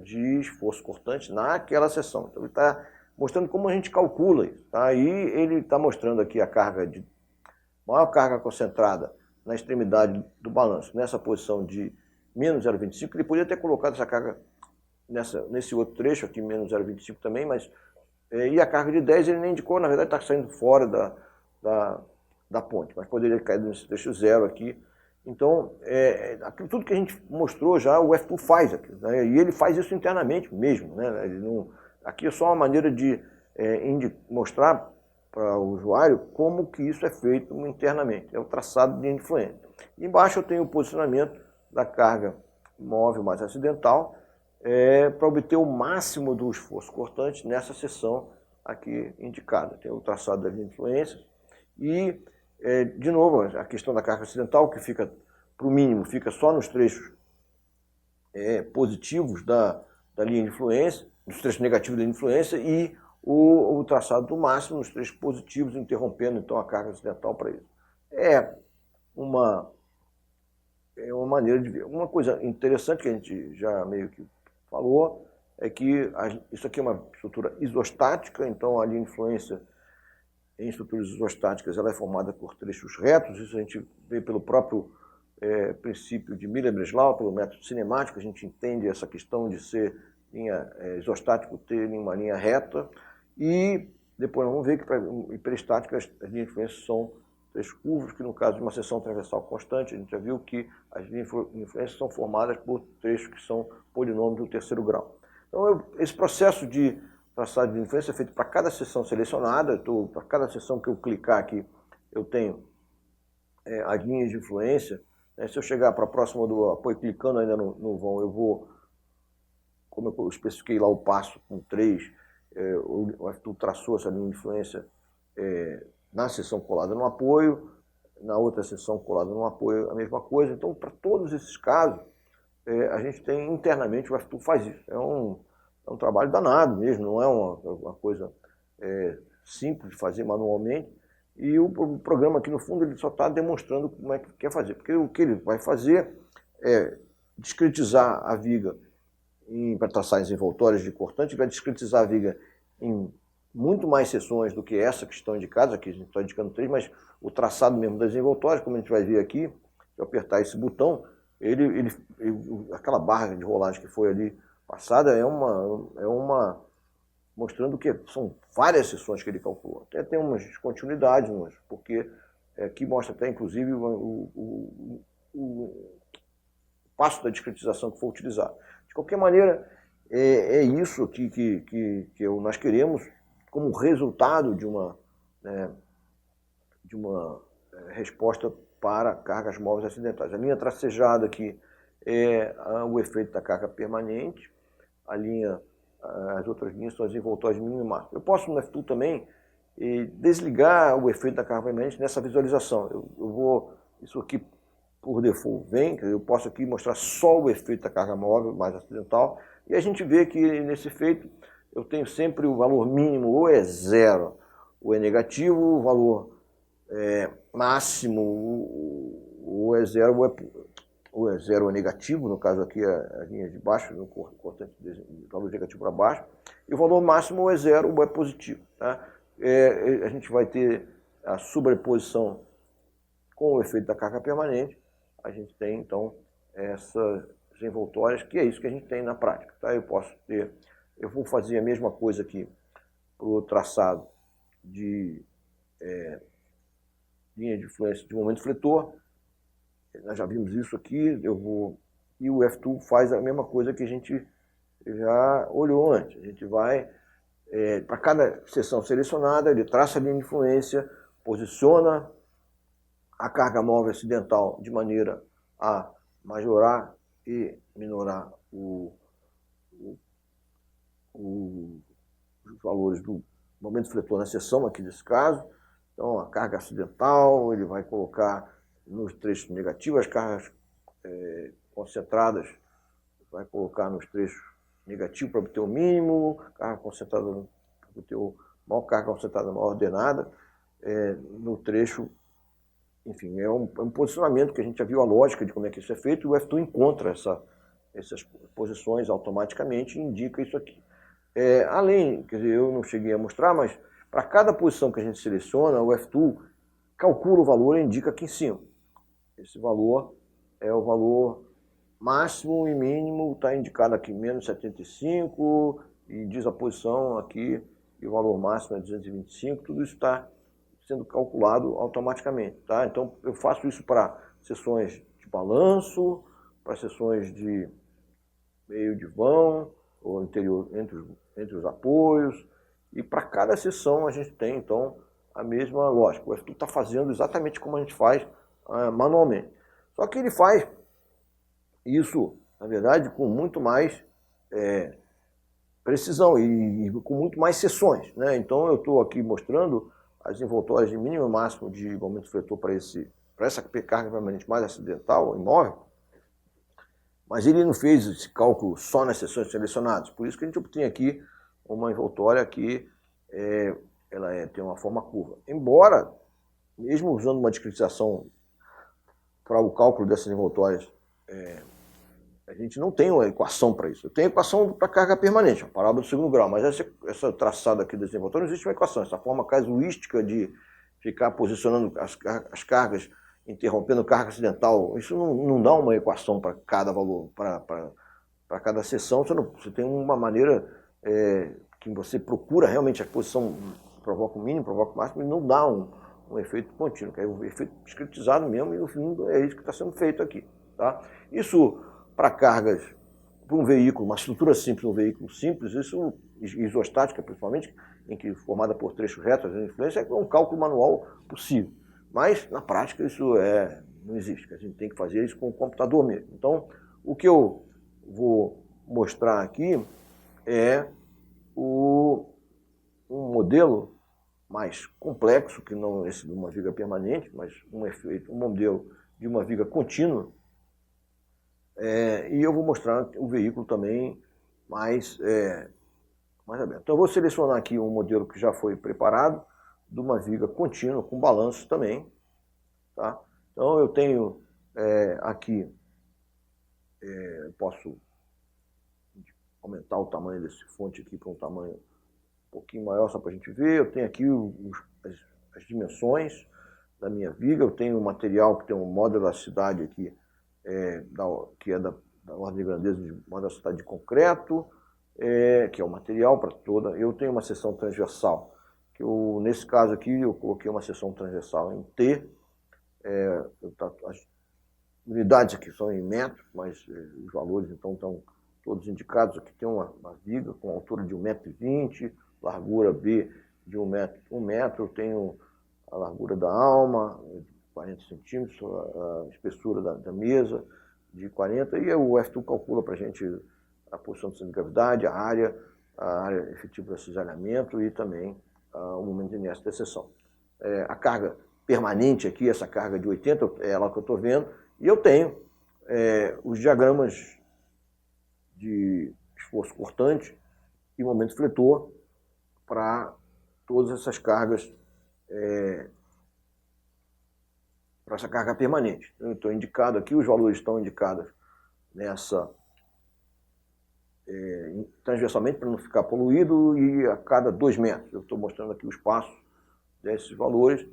de esforço cortante naquela seção. Então ele está mostrando como a gente calcula isso. Tá? E ele está mostrando aqui a maior carga concentrada na extremidade do balanço, nessa posição de menos 0,25. Ele poderia ter colocado essa carga nesse outro trecho aqui, menos 0,25 também, mas e a carga de 10 ele nem indicou, na verdade está saindo fora da ponte, mas poderia cair nesse trecho zero aqui. Então, tudo que a gente mostrou já, o F2 faz aqui, né? E ele faz isso internamente mesmo, né? Aqui é só uma maneira de mostrar para o usuário como que isso é feito internamente, é o traçado de linha de influência. E embaixo eu tenho o posicionamento da carga móvel mais acidental, para obter o máximo do esforço cortante nessa seção aqui indicada. Tem o traçado da linha de influência e, de novo, a questão da carga acidental, que fica para o mínimo, fica só nos trechos positivos da linha de influência, nos trechos negativos da linha de influência, e o traçado do máximo nos trechos positivos, interrompendo então a carga acidental para isso. É uma maneira de ver. Uma coisa interessante que a gente já meio que falou é que isso aqui é uma estrutura isostática, então a linha de influência em estruturas isostáticas ela é formada por trechos retos, isso a gente vê pelo próprio princípio de Miller-Breslau, pelo método cinemático, a gente entende essa questão de ser isostático ter uma linha reta, e depois vamos ver que para hiperestática as linhas de influência são trechos curvos, que no caso de uma seção transversal constante, a gente já viu que as linhas de influência são formadas por trechos que são polinômios do terceiro grau. Então, esse processo de traçado de influência é feito para cada seção selecionada, para cada seção que eu clicar aqui, eu tenho as linhas de influência. Se eu chegar para a próxima do apoio clicando ainda no vão, eu vou, como eu especifiquei lá o passo com 3, o F2 traçou essa linha de influência na seção colada no apoio, na outra seção colada no apoio, a mesma coisa. Então, para todos esses casos, a gente tem internamente, o F2 faz isso. É um trabalho danado mesmo, não é uma coisa simples de fazer manualmente. E o programa aqui, no fundo, ele só está demonstrando como é que quer fazer. Porque o que ele vai fazer é discretizar a viga para traçagens envoltórias de cortante, vai discretizar a viga em muito mais seções do que essa que estão indicadas. Aqui a gente está indicando 3, mas o traçado mesmo das envoltórias, como a gente vai ver aqui, se eu apertar esse botão, aquela barra de rolagem que foi ali passada é uma mostrando que são várias seções que ele calculou. Até tem umas descontinuidades, porque aqui mostra até, inclusive, o passo da discretização que foi utilizado. De qualquer maneira, é isso que nós queremos como resultado de uma resposta para cargas móveis acidentais. A linha tracejada aqui é o efeito da carga permanente, as outras linhas são as envoltórias mínimo e máximo. Eu posso no F2 também desligar o efeito da carga permanente nessa visualização. Eu vou, isso aqui por default vem, eu posso aqui mostrar só o efeito da carga móvel mais acidental, e a gente vê que nesse efeito eu tenho sempre o valor mínimo ou é 0 ou é negativo, o valor máximo ou é 0 ou é 0 ou é negativo, no caso aqui as linhas de baixo, no cortante de valor negativo para baixo, e o valor máximo ou é 0 ou é positivo. Tá? A gente vai ter a sobreposição com o efeito da carga permanente, a gente tem então essas envoltórias, que é isso que a gente tem na prática. Tá? Eu vou fazer a mesma coisa aqui para o traçado de linha de influência de momento fletor. Nós já vimos isso aqui, e o F2 faz a mesma coisa que a gente já olhou antes. A gente vai, para cada seção selecionada, ele traça a linha de influência, posiciona a carga móvel acidental de maneira a majorar e minorar os valores do momento fletor na seção, aqui nesse caso. Então, a carga acidental, ele vai colocar nos trechos negativos, as cargas concentradas, vai colocar nos trechos negativos para obter o mínimo, carga concentrada para obter a maior carga concentrada, maior ordenada, no trecho. Enfim, é um posicionamento que a gente já viu a lógica de como é que isso é feito, e o F2 encontra essas posições automaticamente e indica isso aqui. Além, quer dizer, eu não cheguei a mostrar, mas para cada posição que a gente seleciona, o F2 calcula o valor e indica aqui em cima. Esse valor é o valor máximo e mínimo, está indicado aqui menos 75, e diz a posição aqui, e o valor máximo é 225, tudo isso está sendo calculado automaticamente. Tá? Então, eu faço isso para seções de balanço, para seções de meio de vão, ou interior entre os apoios, e para cada seção a gente tem, então, a mesma lógica. O F2 está fazendo exatamente como a gente faz manualmente. Só que ele faz isso, na verdade, com muito mais precisão e com muito mais seções. Né? Então, eu estou aqui mostrando as envoltórias de mínimo e máximo de momento fletor para essa carga permanente mais acidental, imóvel, mas ele não fez esse cálculo só nas seções selecionadas. Por isso que a gente obtém aqui uma envoltória que tem uma forma curva. Embora, mesmo usando uma discretização para o cálculo dessas envoltórias, a gente não tem uma equação para isso. Eu tenho equação para carga permanente, a parábola do segundo grau, mas essa traçada aqui das envoltórias não existe uma equação. Essa forma casuística de ficar posicionando as cargas, interrompendo carga acidental, isso não dá uma equação para cada valor, para cada seção. Você tem uma maneira que você procura realmente a posição, provoca o mínimo, provoca o máximo, e não dá um efeito contínuo, que é um efeito discretizado mesmo, e no fim é isso que está sendo feito aqui. Tá? Isso para cargas, para um veículo, uma estrutura simples, um veículo simples, isso, isostática principalmente, formada por trechos retos, a influência, é um cálculo manual possível. Mas, na prática, isso não existe. A gente tem que fazer isso com o computador mesmo. Então, o que eu vou mostrar aqui é um modelo mais complexo, que não esse de uma viga permanente, mas um modelo de uma viga contínua. E eu vou mostrar o veículo também mais aberto. Então eu vou selecionar aqui um modelo que já foi preparado, de uma viga contínua, com balanço também. Tá? Então eu tenho aqui, posso aumentar o tamanho desse fonte aqui para um tamanho um pouquinho maior, só para a gente ver. Eu tenho aqui as dimensões da minha viga, eu tenho um material que tem um modularidade aqui, que é da ordem de grandeza de modularidade de concreto, que é o material para toda. Eu tenho uma seção transversal, que nesse caso aqui eu coloquei uma seção transversal em T. As unidades aqui são em metros, mas os valores então estão todos indicados. Aqui tem uma viga com altura de 1,20 m, largura B de 1 metro, eu tenho a largura da alma, 40 centímetros, a espessura da mesa de 40, e o F2 calcula para a gente a posição do centro de gravidade, a área efetiva de cisalhamento e também o momento de inércia da seção. A carga permanente aqui, essa carga de 80, é ela que eu estou vendo, e eu tenho os diagramas de esforço cortante e momento fletor para todas essas cargas, para essa carga permanente. Eu estou indicado aqui, os valores estão indicados transversalmente para não ficar poluído, e a cada 2 metros. Eu estou mostrando aqui o espaço desses valores.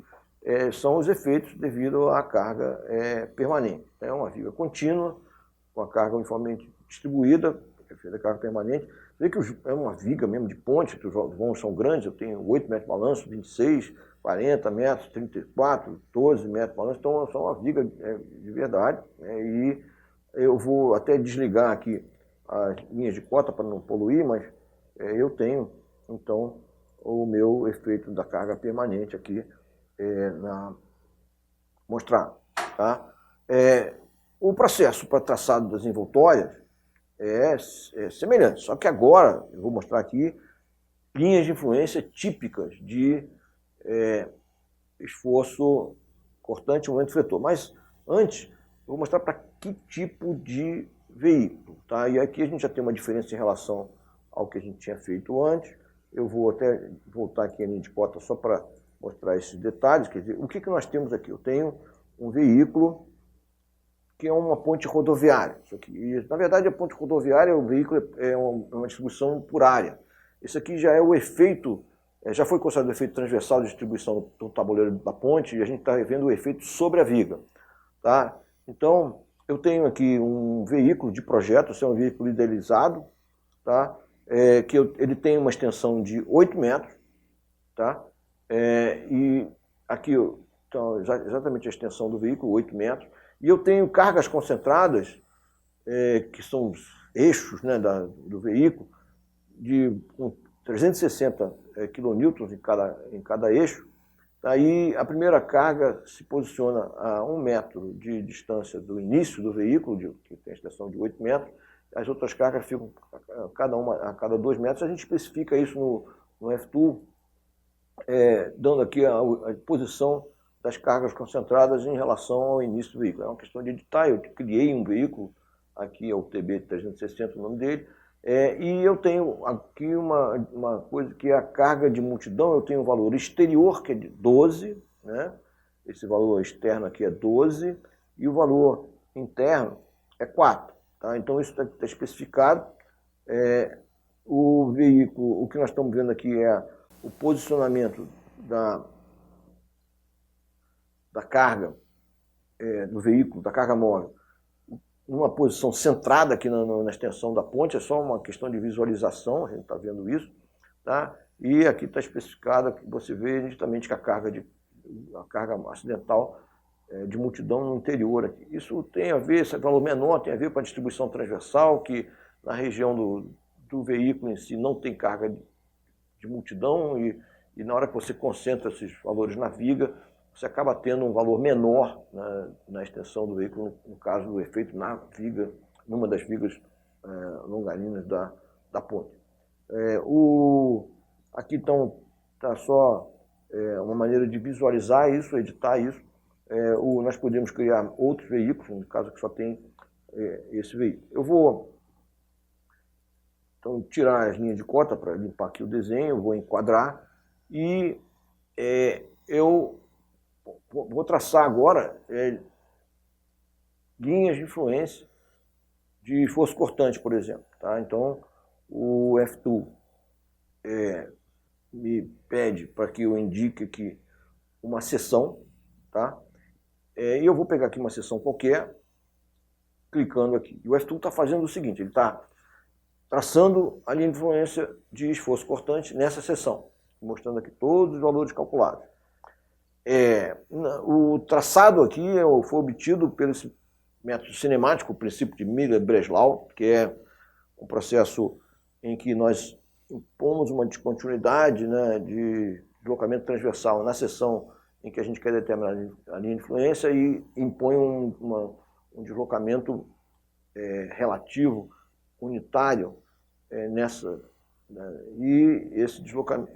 São os efeitos devido à carga permanente. É uma viga contínua, com a carga uniformemente distribuída, efeito da carga permanente. Você vê que é uma viga mesmo de ponte, que os vãos são grandes, eu tenho 8 metros de balanço, 26, 40 metros, 34, 12 metros de balanço, então são uma viga de verdade. E eu vou até desligar aqui as linhas de cota para não poluir, mas eu tenho, então, o meu efeito da carga permanente aqui mostrar. Tá? O processo para traçado das envoltórias é semelhante, só que agora eu vou mostrar aqui linhas de influência típicas de esforço cortante e momento fletor. Mas antes, eu vou mostrar para que tipo de veículo. Tá? E aqui a gente já tem uma diferença em relação ao que a gente tinha feito antes. Eu vou até voltar aqui a linha de cota só para mostrar esses detalhes. Quer dizer, o que nós temos aqui? Eu tenho um veículo que é uma ponte rodoviária. Isso aqui, e, na verdade, a ponte rodoviária, o veículo é uma distribuição por área. Isso aqui já é o efeito, já foi considerado o efeito transversal de distribuição do tabuleiro da ponte, e a gente está vendo o efeito sobre a viga. Tá? Então, eu tenho aqui um veículo de projeto, esse é um veículo idealizado, tá? Ele tem uma extensão de 8 metros, tá? E aqui, então, exatamente a extensão do veículo, 8 metros, e eu tenho cargas concentradas, que são os eixos, né, do veículo, com 360 kN em cada eixo. Aí a primeira carga se posiciona a 1 metro de distância do início do veículo, que tem a extensão de 8 metros, as outras cargas ficam a cada 2 metros. A gente especifica isso no F2, dando aqui a posição das cargas concentradas em relação ao início do veículo. É uma questão de editar. Eu criei um veículo, aqui é o TB360, o nome dele, E eu tenho aqui uma coisa que é a carga de multidão, eu tenho um valor exterior, que é de 12, né? Esse valor externo aqui é 12, e o valor interno é 4. Tá? Então isso está especificado. O veículo, o que nós estamos vendo aqui é o posicionamento da carga do veículo, da carga móvel, numa posição centrada aqui na extensão da ponte, é só uma questão de visualização, a gente está vendo isso, tá? E aqui está especificado, que você vê justamente que a carga acidental de multidão no interior aqui. Isso tem a ver, esse valor menor tem a ver com a distribuição transversal, que na região do veículo em si não tem carga de multidão, e na hora que você concentra esses valores na viga, você acaba tendo um valor menor na extensão do veículo, no caso do efeito na viga, numa das vigas longarinas da ponte. Aqui então está só uma maneira de visualizar isso, editar isso. Nós podemos criar outros veículos, no caso que só tem esse veículo. Eu vou então tirar as linhas de cota para limpar aqui o desenho, vou enquadrar e eu vou traçar agora linhas de influência de força cortante, por exemplo. Tá? Então, o F2 me pede para que eu indique aqui uma seção, tá? E eu vou pegar aqui uma seção qualquer, clicando aqui. E o F2 está fazendo o seguinte, ele está traçando a linha de influência de esforço cortante nessa seção, mostrando aqui todos os valores calculados. O traçado aqui foi obtido pelo método cinemático, o princípio de Miller-Breslau, que é um processo em que nós impomos uma descontinuidade, né, de deslocamento transversal na seção em que a gente quer determinar a linha de influência e impõe um deslocamento relativo, unitário, nessa. E esse deslocamento,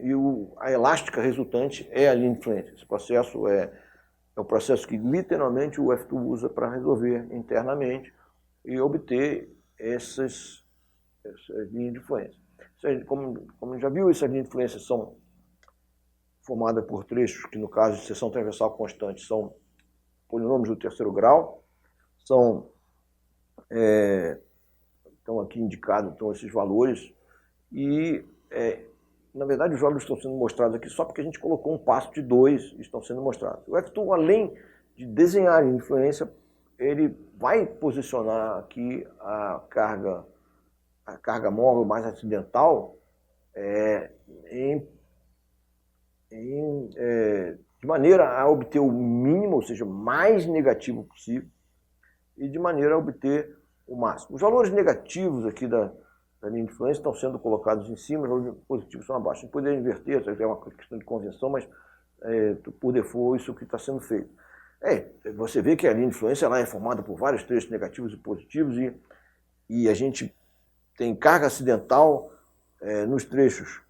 a elástica resultante é a linha de influência. Esse processo é o processo que literalmente o F2 usa para resolver internamente e obter essas linhas de influência. Como já viu, essas linhas de influência são formadas por trechos que, no caso de seção transversal constante, são polinômios do terceiro grau. Estão aqui indicados esses valores. E, na verdade, os valores estão sendo mostrados aqui só porque a gente colocou um passo de 2 e estão sendo mostrados. O F2, além de desenhar a influência, ele vai posicionar aqui a carga móvel mais acidental de maneira a obter o mínimo, ou seja, mais negativo possível, e de maneira a obter o máximo. Os valores negativos aqui da linha de influência estão sendo colocados em cima, os valores positivos são abaixo. A gente poderia inverter, isso é uma questão de convenção, mas por default isso que está sendo feito. Você vê que a linha de influência ela é formada por vários trechos negativos e positivos, e a gente tem carga acidental nos trechos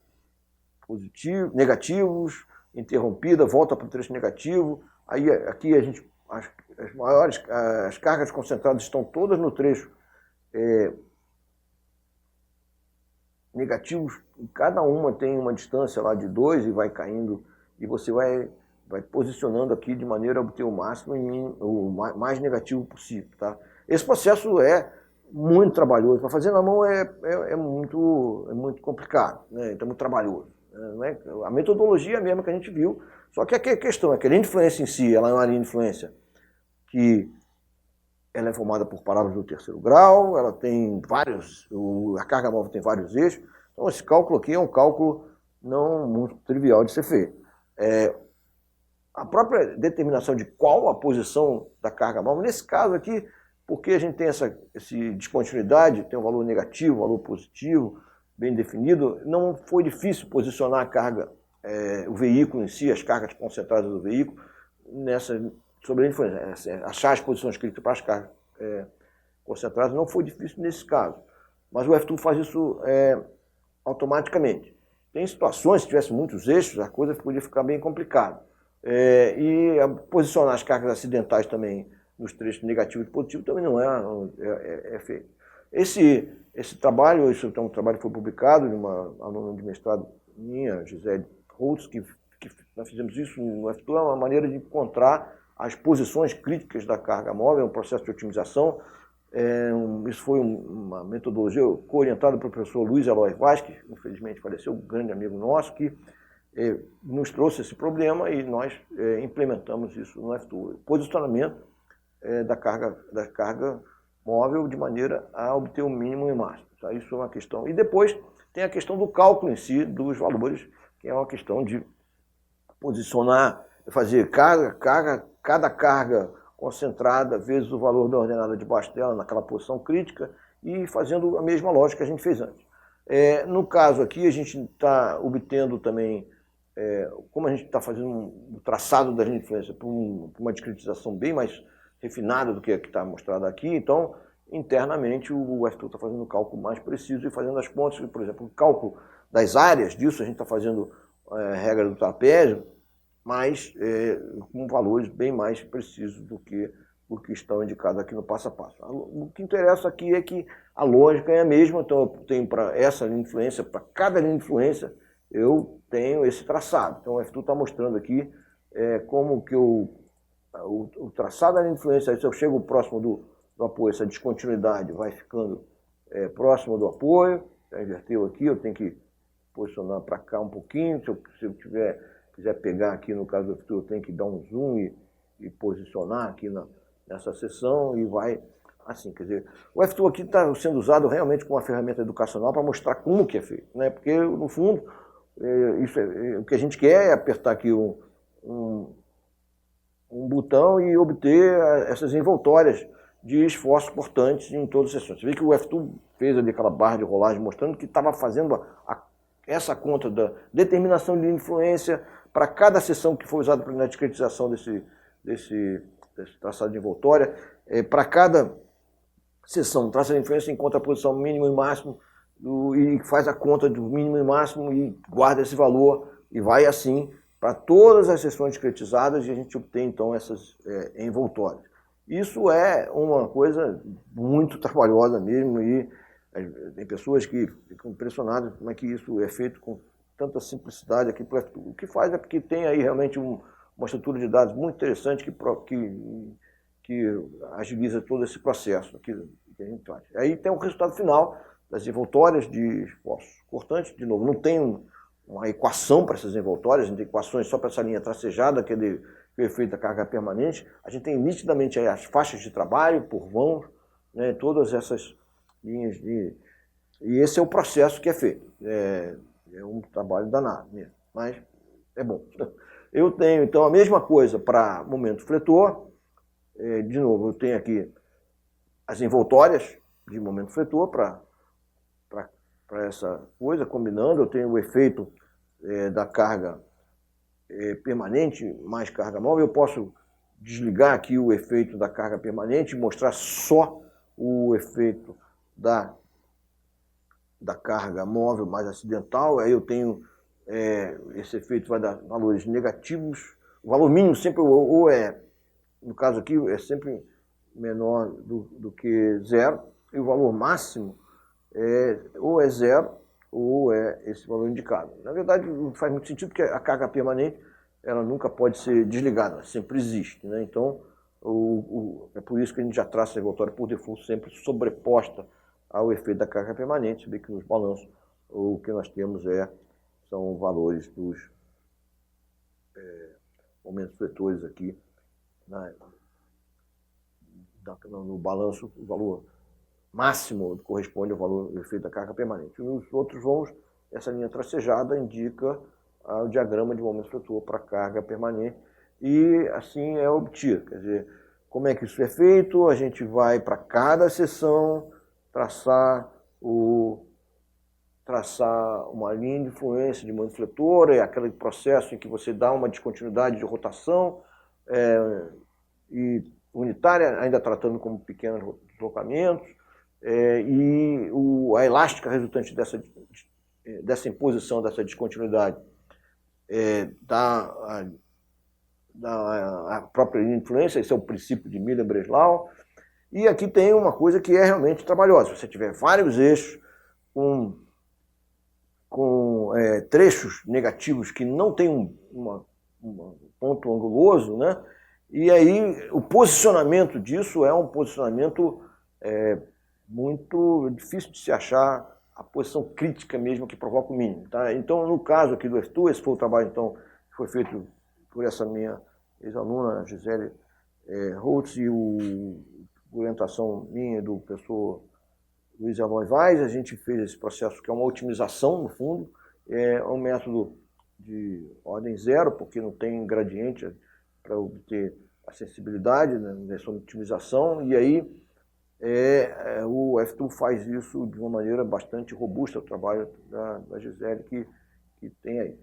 negativos, interrompida, volta para o trecho negativo. Aí aqui as cargas concentradas estão todas no trecho negativos, cada uma tem uma distância lá de 2 e vai caindo, e você vai posicionando aqui de maneira a obter o máximo o mais negativo possível. Tá? Esse processo é muito trabalhoso, para fazer na mão é muito complicado, né? Então é muito trabalhoso. Né? A metodologia é a mesma que a gente viu, só que a questão é que a linha de influência em si, ela é uma linha de influência que ela é formada por parábolas do terceiro grau, ela tem a carga móvel tem vários eixos, então esse cálculo aqui é um cálculo não muito trivial de ser feito. A própria determinação de qual a posição da carga móvel, nesse caso aqui, porque a gente tem essa descontinuidade, tem um valor negativo, um valor positivo, bem definido, não foi difícil posicionar a carga, o veículo em si, as cargas concentradas do veículo, sobre a influência. Achar as posições críticas para as cargas concentradas não foi difícil nesse caso. Mas o F2 faz isso automaticamente. Tem situações, se tivesse muitos eixos, a coisa podia ficar bem complicada. E posicionar as cargas acidentais também nos trechos negativos e positivos também não é feito. esse trabalho, isso é um trabalho que foi publicado de uma aluna de mestrado minha, Gisele Holtz, que nós fizemos isso no FTU, é uma maneira de encontrar as posições críticas da carga móvel, é um processo de otimização. Isso foi uma metodologia orientada pelo professor Luiz Eloy Vaz, que infelizmente faleceu, um grande amigo nosso, que nos trouxe esse problema e nós implementamos isso no FTU. Posicionamento da carga móvel de maneira a obter o mínimo e o máximo. Tá? Isso é uma questão. E depois tem a questão do cálculo em si dos valores, que é uma questão de posicionar, fazer cada carga concentrada vezes o valor da ordenada debaixo dela, naquela posição crítica, e fazendo a mesma lógica que a gente fez antes. No caso aqui, a gente está obtendo também, como a gente está fazendo um traçado da linha de influência para uma discretização bem mais refinada do que a que está mostrada aqui, então, internamente, o FTU está fazendo um cálculo mais preciso e fazendo as contas, por exemplo, o cálculo das áreas disso, a gente está fazendo regra do trapézio, mas com valores bem mais precisos do que o que estão indicados aqui no passo a passo. O que interessa aqui é que a lógica é a mesma, então eu tenho para essa linha de influência, para cada linha de influência, eu tenho esse traçado. Então o FTU está mostrando aqui como que o traçado da linha de influência, se eu chego próximo do apoio, essa descontinuidade vai ficando próximo do apoio, já inverteu aqui, eu tenho que posicionar para cá um pouquinho, se eu quiser pegar aqui no caso do FTU, eu tenho que dar um zoom e posicionar aqui nessa seção e vai assim, quer dizer, o FTU aqui está sendo usado realmente como uma ferramenta educacional para mostrar como que é feito, né? Porque no fundo, o que a gente quer é apertar aqui um botão e obter essas envoltórias de esforços cortantes em todas as sessões. Você vê que o FTU fez ali aquela barra de rolagem mostrando que estava fazendo essa conta da determinação de influência para cada seção que foi usada na discretização desse traçado de envoltória. Para cada seção, traçado de influência encontra a posição mínimo e máximo e faz a conta do mínimo e máximo e guarda esse valor e vai assim para todas as seções discretizadas e a gente obtém então essas envoltórias. Isso é uma coisa muito trabalhosa mesmo e tem pessoas que ficam impressionadas como é que isso é feito com tanta simplicidade aqui. O que faz é porque tem aí realmente uma estrutura de dados muito interessante que agiliza todo esse processo que a gente faz. Aí tem o resultado final das envoltórias de esforços cortantes. De novo, não tem uma equação para essas envoltórias, a gente tem equações só para essa linha tracejada, que é o efeito da carga permanente. A gente tem nitidamente aí as faixas de trabalho por vãos, né, todas essas linhas e esse é o processo que é feito. É um trabalho danado mesmo, mas é bom. Eu tenho, então, a mesma coisa para momento fletor. De novo, eu tenho aqui as envoltórias de momento fletor para essa coisa, combinando. Eu tenho o efeito da carga permanente mais carga móvel. Eu posso desligar aqui o efeito da carga permanente e mostrar só o efeito da carga móvel mais acidental. Aí eu tenho esse efeito vai dar valores negativos. O valor mínimo sempre ou no caso aqui, é sempre menor do que zero, e o valor máximo ou é zero ou é esse valor indicado. Na verdade, não faz muito sentido, porque a carga permanente ela nunca pode ser desligada, ela sempre existe, né? Então, é por isso que a gente já traça a envoltória por default sempre sobreposta ao efeito da carga permanente. Você vê que nos balanços o que nós temos são valores dos momentos fletores aqui, no balanço, o valor máximo corresponde ao valor do efeito da carga permanente. Nos outros vãos, essa linha tracejada indica o diagrama de momento fletor para carga permanente e assim é obtido. Quer dizer, como é que isso é feito? A gente vai para cada seção traçar uma linha de influência de momento fletor, é aquele processo em que você dá uma descontinuidade de rotação e unitária, ainda tratando como pequenos deslocamentos, e a elástica resultante dessa imposição, dessa descontinuidade, da própria linha de influência. Esse é o princípio de Miller-Breslau. E aqui tem uma coisa que é realmente trabalhosa. Se você tiver vários eixos com trechos negativos que não tem um ponto anguloso, né? E aí o posicionamento disso é um posicionamento muito difícil de se achar a posição crítica mesmo que provoca o mínimo. Tá? Então, no caso aqui do F2, esse foi o trabalho então, que foi feito por essa minha ex-aluna, Gisele Holtz, e orientação minha do professor Luiz Eloy Vaz. A gente fez esse processo que é uma otimização, no fundo, é um método de ordem zero, porque não tem gradiente para obter a sensibilidade, né, nessa otimização, e aí o F2 faz isso de uma maneira bastante robusta, o trabalho da Gisele que tem aí.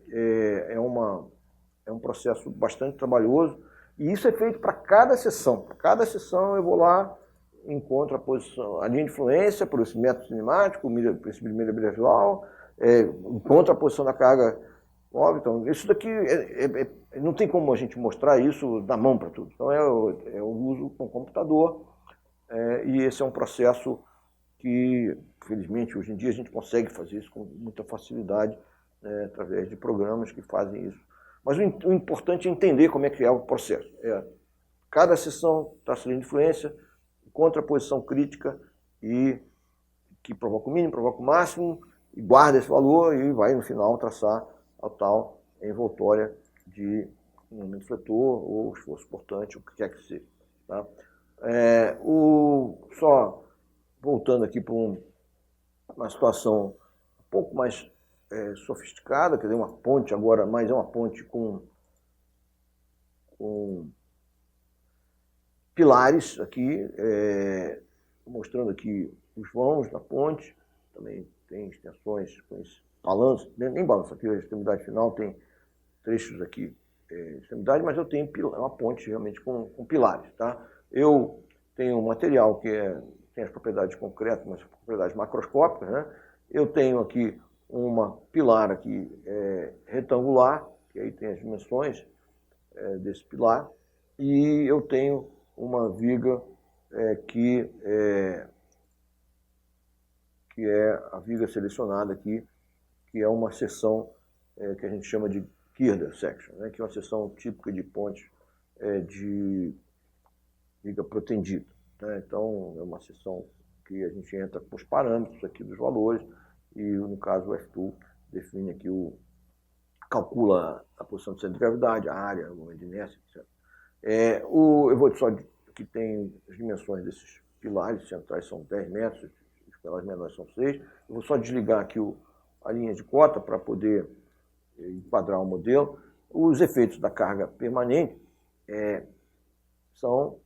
É um processo bastante trabalhoso, e isso é feito para cada sessão. Para cada sessão eu vou lá, encontro a posição, a linha de influência por esse método cinemático, o princípio de mídia visual, encontro a posição da carga móvel. Então, isso daqui não tem como a gente mostrar isso da mão para tudo. Então, eu uso com o computador, e esse é um processo que, felizmente, hoje em dia a gente consegue fazer isso com muita facilidade, né, através de programas que fazem isso. Mas o importante é entender como é que é o processo. Cada sessão traça linha de influência, encontra a posição crítica e que provoca o mínimo, provoca o máximo, e guarda esse valor e vai, no final, traçar a tal envoltória de momento fletor ou esforço portante, o que quer que seja. Tá? Só voltando aqui para uma situação um pouco mais sofisticada, quer dizer, uma ponte agora, mas é uma ponte com pilares aqui, mostrando aqui os vãos da ponte, também tem extensões com esse balanço, nem balanço aqui, a extremidade final tem trechos aqui, extremidade, mas eu tenho uma ponte realmente com pilares. Tá? Eu tenho um material que tem as propriedades concretas, mas as propriedades macroscópicas, né? Eu tenho aqui uma pilar aqui retangular, que aí tem as dimensões desse pilar, e eu tenho uma viga que é a viga selecionada aqui, que é uma seção que a gente chama de girder section, né? Que é uma seção típica de ponte de viga protendida. Né? Então, é uma seção que a gente entra com os parâmetros aqui dos valores, e no caso o F2 define aqui calcula a posição do centro de gravidade, a área, o momento de inércia, etc. Eu vou só que tem as dimensões desses pilares centrais são 10 metros, os pilares menores são 6. Eu vou só desligar aqui a linha de cota para poder enquadrar o modelo. Os efeitos da carga permanente são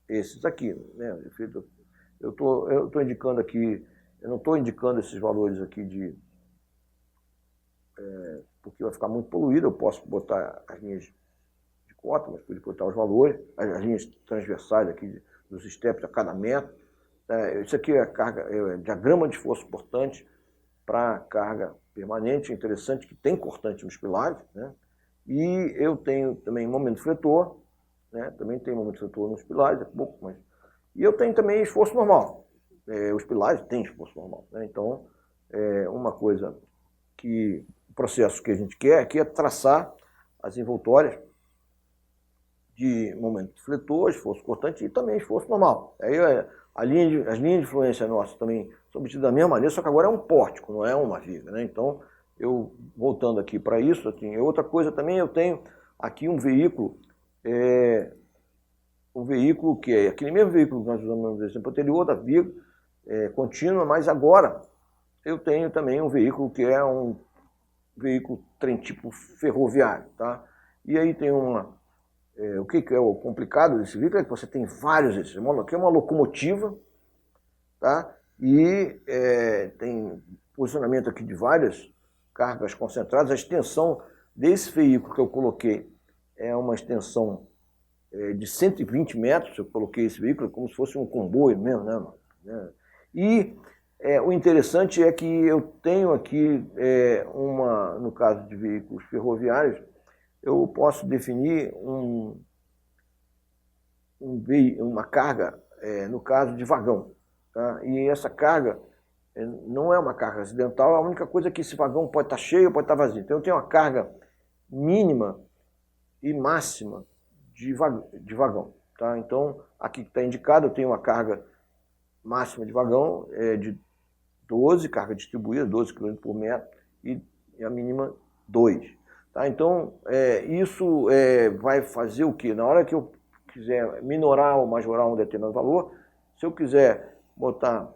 esses aqui. Né? Eu estou indicando aqui, eu não estou indicando esses valores aqui porque vai ficar muito poluído. Eu posso botar as linhas de cota, mas podia botar os valores, as linhas transversais aqui dos steps a cada metro. Isso aqui é diagrama de esforço portante para carga permanente, interessante, que tem cortante nos pilares, né? E eu tenho também momento fletor, né? Também tem momento fletor nos pilares, é pouco, mas... E eu tenho também esforço normal. Os pilares têm esforço normal, né? Então, uma coisa que o processo que a gente quer aqui é traçar as envoltórias de momento fletor, esforço cortante e também esforço normal. Aí as linhas de influência nossas também são obtidas da mesma maneira, só que agora é um pórtico, não é uma viga, né? Então, eu voltando aqui para isso, assim, outra coisa também, eu tenho aqui um veículo que é aquele mesmo veículo que nós usamos no exemplo anterior, da viga contínua, mas agora eu tenho também um veículo que é um veículo trem tipo ferroviário, tá? E aí tem o que é o complicado desse veículo é que você tem vários desses. Aqui é uma locomotiva, tá? E tem posicionamento aqui de várias cargas concentradas. A extensão desse veículo que eu coloquei é uma extensão de 120 metros. Eu coloquei esse veículo como se fosse um comboio mesmo, né? E o interessante é que eu tenho aqui no caso de veículos ferroviários, eu posso definir uma carga no caso de vagão. Tá? E essa carga não é uma carga acidental, a única coisa é que esse vagão pode estar cheio ou pode estar vazio. Então eu tenho uma carga mínima e máxima de vagão. Tá? Então, aqui que está indicado, eu tenho uma carga máxima de vagão de 12, carga distribuída, 12 km por metro, e a mínima 2. Tá? Então, isso vai fazer o quê? Na hora que eu quiser minorar ou majorar um determinado valor, se eu quiser botar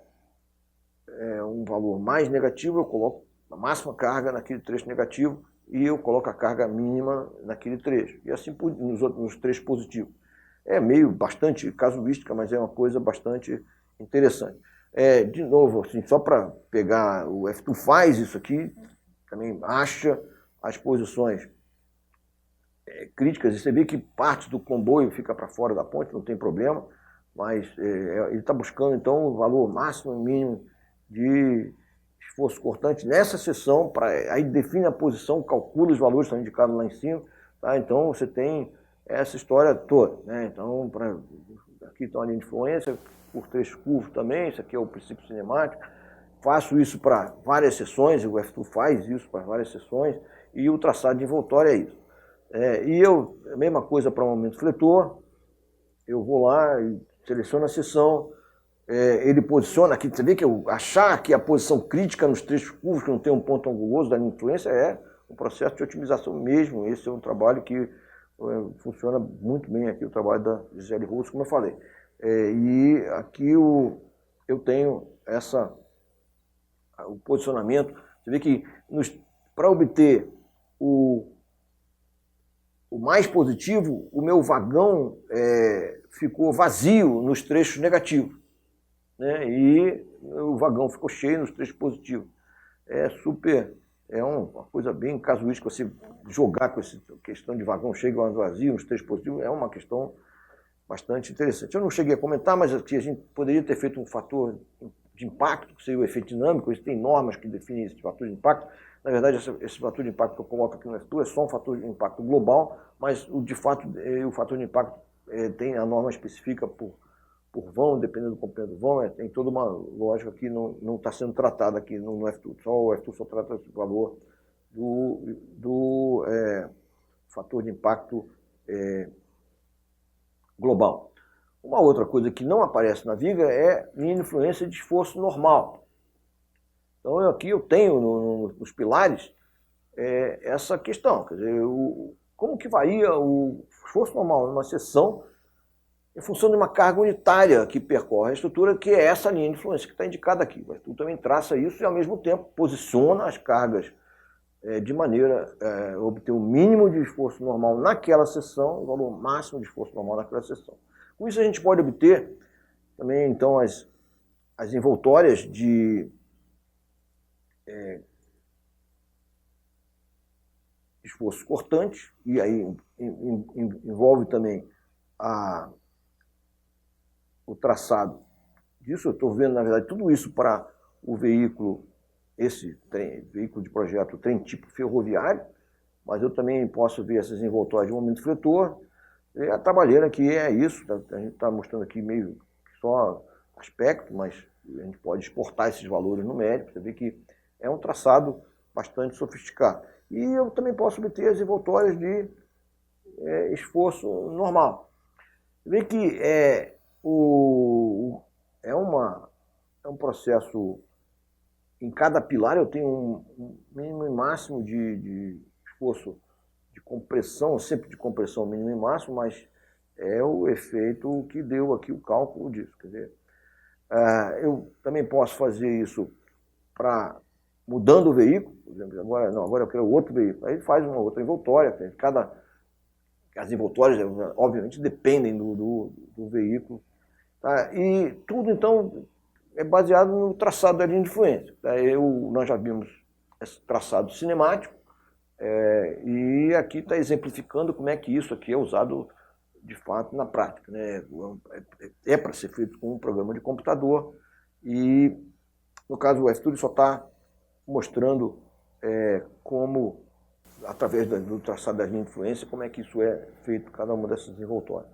um valor mais negativo, eu coloco a máxima carga naquele trecho negativo e eu coloco a carga mínima naquele trecho. E assim nos trechos positivos. É meio bastante casuística, mas é uma coisa bastante interessante. De novo, assim, só para pegar, o F2 faz isso aqui, também acha as posições críticas, e você vê que parte do comboio fica para fora da ponte, não tem problema, mas ele está buscando então o valor máximo e mínimo de esforço cortante nessa seção, aí define a posição, calcula os valores que estão indicados lá em cima, tá? Então você tem essa história toda, né? Então, aqui está uma linha de influência, por trecho curvo também, isso aqui é o princípio cinemático. Faço isso para várias seções, o F2 faz isso para várias seções, e o traçado de envoltório é isso. A mesma coisa para o momento fletor, eu vou lá e seleciono a seção, ele posiciona aqui, você vê que eu achar que a posição crítica nos trechos curvos, que não tem um ponto anguloso da linha de influência, é um processo de otimização mesmo. Esse é um trabalho que funciona muito bem aqui, o trabalho da Gisele Russo, como eu falei. E aqui eu tenho o posicionamento. Você vê que para obter o mais positivo, o meu vagão ficou vazio nos trechos negativos, né? E o vagão ficou cheio nos trechos positivos. É uma coisa bem casuística você jogar com essa questão de vagão cheio e vazio nos trechos positivos, é uma questão bastante interessante. Eu não cheguei a comentar, mas aqui a gente poderia ter feito um fator de impacto, que seria o efeito dinâmico. Tem normas que definem esse fator de impacto. Na verdade, esse fator de impacto que eu coloco aqui no F2 é só um fator de impacto global, mas de fato o fator de impacto tem a norma específica por vão, dependendo do comprimento do vão, tem toda uma lógica que não está sendo tratada aqui no F2. O F2 só trata esse valor do fator de impacto global. Uma outra coisa que não aparece na viga é linha de influência de esforço normal. Então aqui eu tenho nos pilares essa questão, quer dizer, como que varia o esforço normal numa seção em função de uma carga unitária que percorre a estrutura, que é essa linha de influência que está indicada aqui. Mas tu também traça isso e ao mesmo tempo posiciona as cargas de maneira a obter o mínimo de esforço normal naquela seção, o valor máximo de esforço normal naquela seção. Com isso a gente pode obter também então as envoltórias de esforço cortante, e aí envolve também o traçado disso. Eu estou vendo, na verdade, tudo isso para o veículo, esse veículo de projeto, trem tipo ferroviário, mas eu também posso ver essas envoltórias de momento fletor. E a trabalheira aqui é isso, a gente está mostrando aqui meio só aspecto, mas a gente pode exportar esses valores numéricos, você vê que é um traçado bastante sofisticado. E eu também posso obter as envoltórias de esforço normal. Você vê que é um processo, em cada pilar eu tenho um mínimo e máximo de esforço de compressão, sempre de compressão mínimo e máximo, mas é o efeito que deu aqui o cálculo disso. Quer dizer, eu também posso fazer isso mudando o veículo, por exemplo, agora eu quero outro veículo, aí faz uma outra envoltória, as envoltórias obviamente dependem do veículo, tá? E tudo então é baseado no traçado da linha de influência. Tá? Nós já vimos esse traçado cinemático, e aqui está exemplificando como é que isso aqui é usado de fato na prática, né? É para ser feito com um programa de computador, e no caso o F-Studio só está mostrando como, através do traçado da linha de influência, como é que isso é feito, cada uma dessas envoltórias.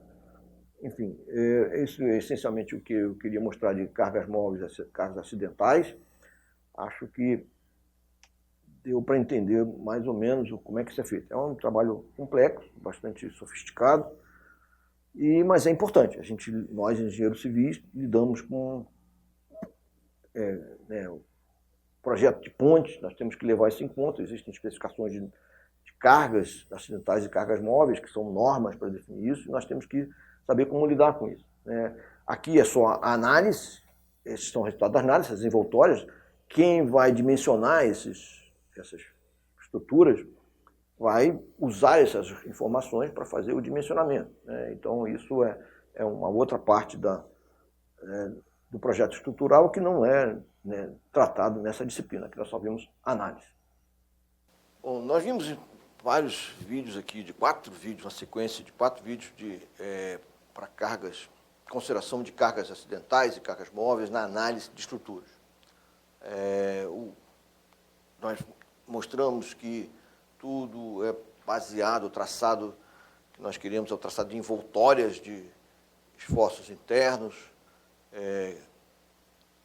Enfim, isso é essencialmente o que eu queria mostrar de cargas móveis, cargas acidentais. Acho que deu para entender mais ou menos como é que isso é feito. É um trabalho complexo, bastante sofisticado, mas é importante. Nós, engenheiros civis, lidamos com o projeto de pontes, nós temos que levar isso em conta. Existem especificações de cargas acidentais e cargas móveis, que são normas para definir isso, e nós temos que saber como lidar com isso. Aqui é só a análise, esses são resultados das análises, essas envoltórias. Quem vai dimensionar essas estruturas vai usar essas informações para fazer o dimensionamento. Então, isso é uma outra parte do projeto estrutural que não é tratado nessa disciplina, que nós só vimos análise. Bom, nós vimos vários vídeos aqui, uma sequência de 4 vídeos para consideração de cargas acidentais e cargas móveis na análise de estruturas. Nós mostramos que tudo é baseado, o traçado que nós queremos é o traçado de envoltórias de esforços internos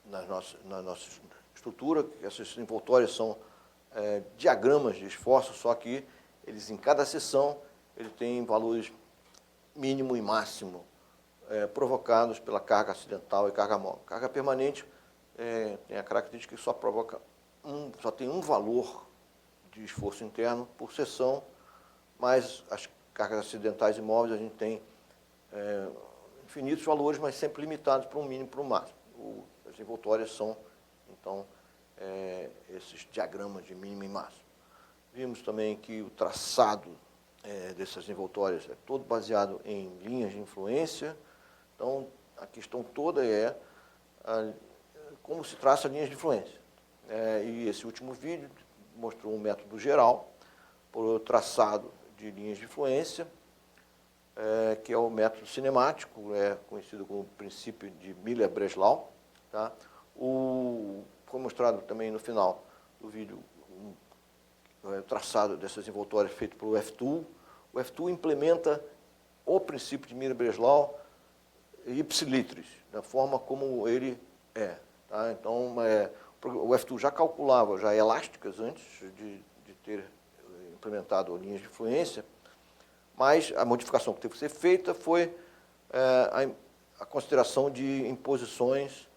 na nossa estrutura. Essas envoltórias são diagramas de esforço, só que eles, em cada seção, ele tem valores mínimo e máximo provocados pela carga acidental e carga móvel. Carga permanente tem a característica que só tem um valor de esforço interno por seção, mas as cargas acidentais e móveis a gente tem infinitos valores, mas sempre limitados para um mínimo e para um máximo. As envoltórias são, então, esses diagramas de mínimo e máximo. Vimos também que o traçado dessas envoltórias é todo baseado em linhas de influência. Então, a questão toda é como se traça linhas de influência. E esse último vídeo mostrou um método geral para o traçado de linhas de influência, que é o método cinemático, conhecido como princípio de Miller-Breslau. Tá? Foi mostrado também no final do vídeo o traçado dessas envoltórias feito pelo F-Tool. O F-Tool implementa o princípio de Miller-Breslau ipsilitris, da forma como ele é. Tá? Então, o F-Tool já calculava já elásticas antes de ter implementado linhas de influência, mas a modificação que teve que ser feita foi a consideração de imposições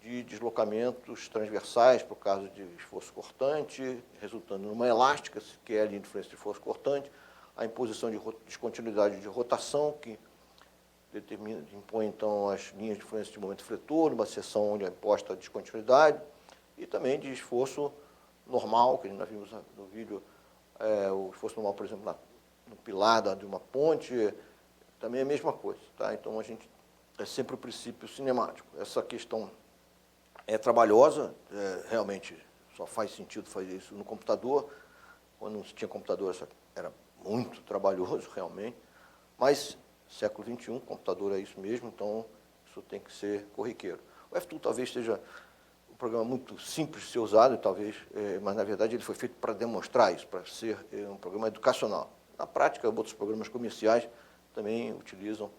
de deslocamentos transversais, por causa de esforço cortante, resultando numa elástica, que é a linha de influência de esforço cortante, a imposição de descontinuidade de rotação, que impõe, então, as linhas de influência de momento fletor, numa seção onde é imposta a descontinuidade, e também de esforço normal, que nós vimos no vídeo, o esforço normal, por exemplo, no pilar de uma ponte, também é a mesma coisa. Tá? Então, é sempre o princípio cinemático. Essa questão é trabalhosa, realmente só faz sentido fazer isso no computador. Quando não se tinha computador, era muito trabalhoso, realmente. Mas, século XXI, computador é isso mesmo, então isso tem que ser corriqueiro. O F-Tool talvez seja um programa muito simples de ser usado, talvez, mas, na verdade, ele foi feito para demonstrar isso, para ser um programa educacional. Na prática, outros programas comerciais também utilizam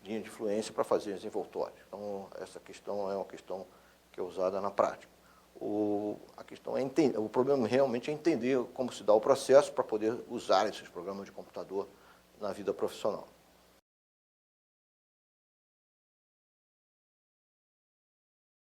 linha de influência para fazer as envoltórias. Então, essa questão é uma questão que é usada na prática. A questão o problema realmente é entender como se dá o processo para poder usar esses programas de computador na vida profissional.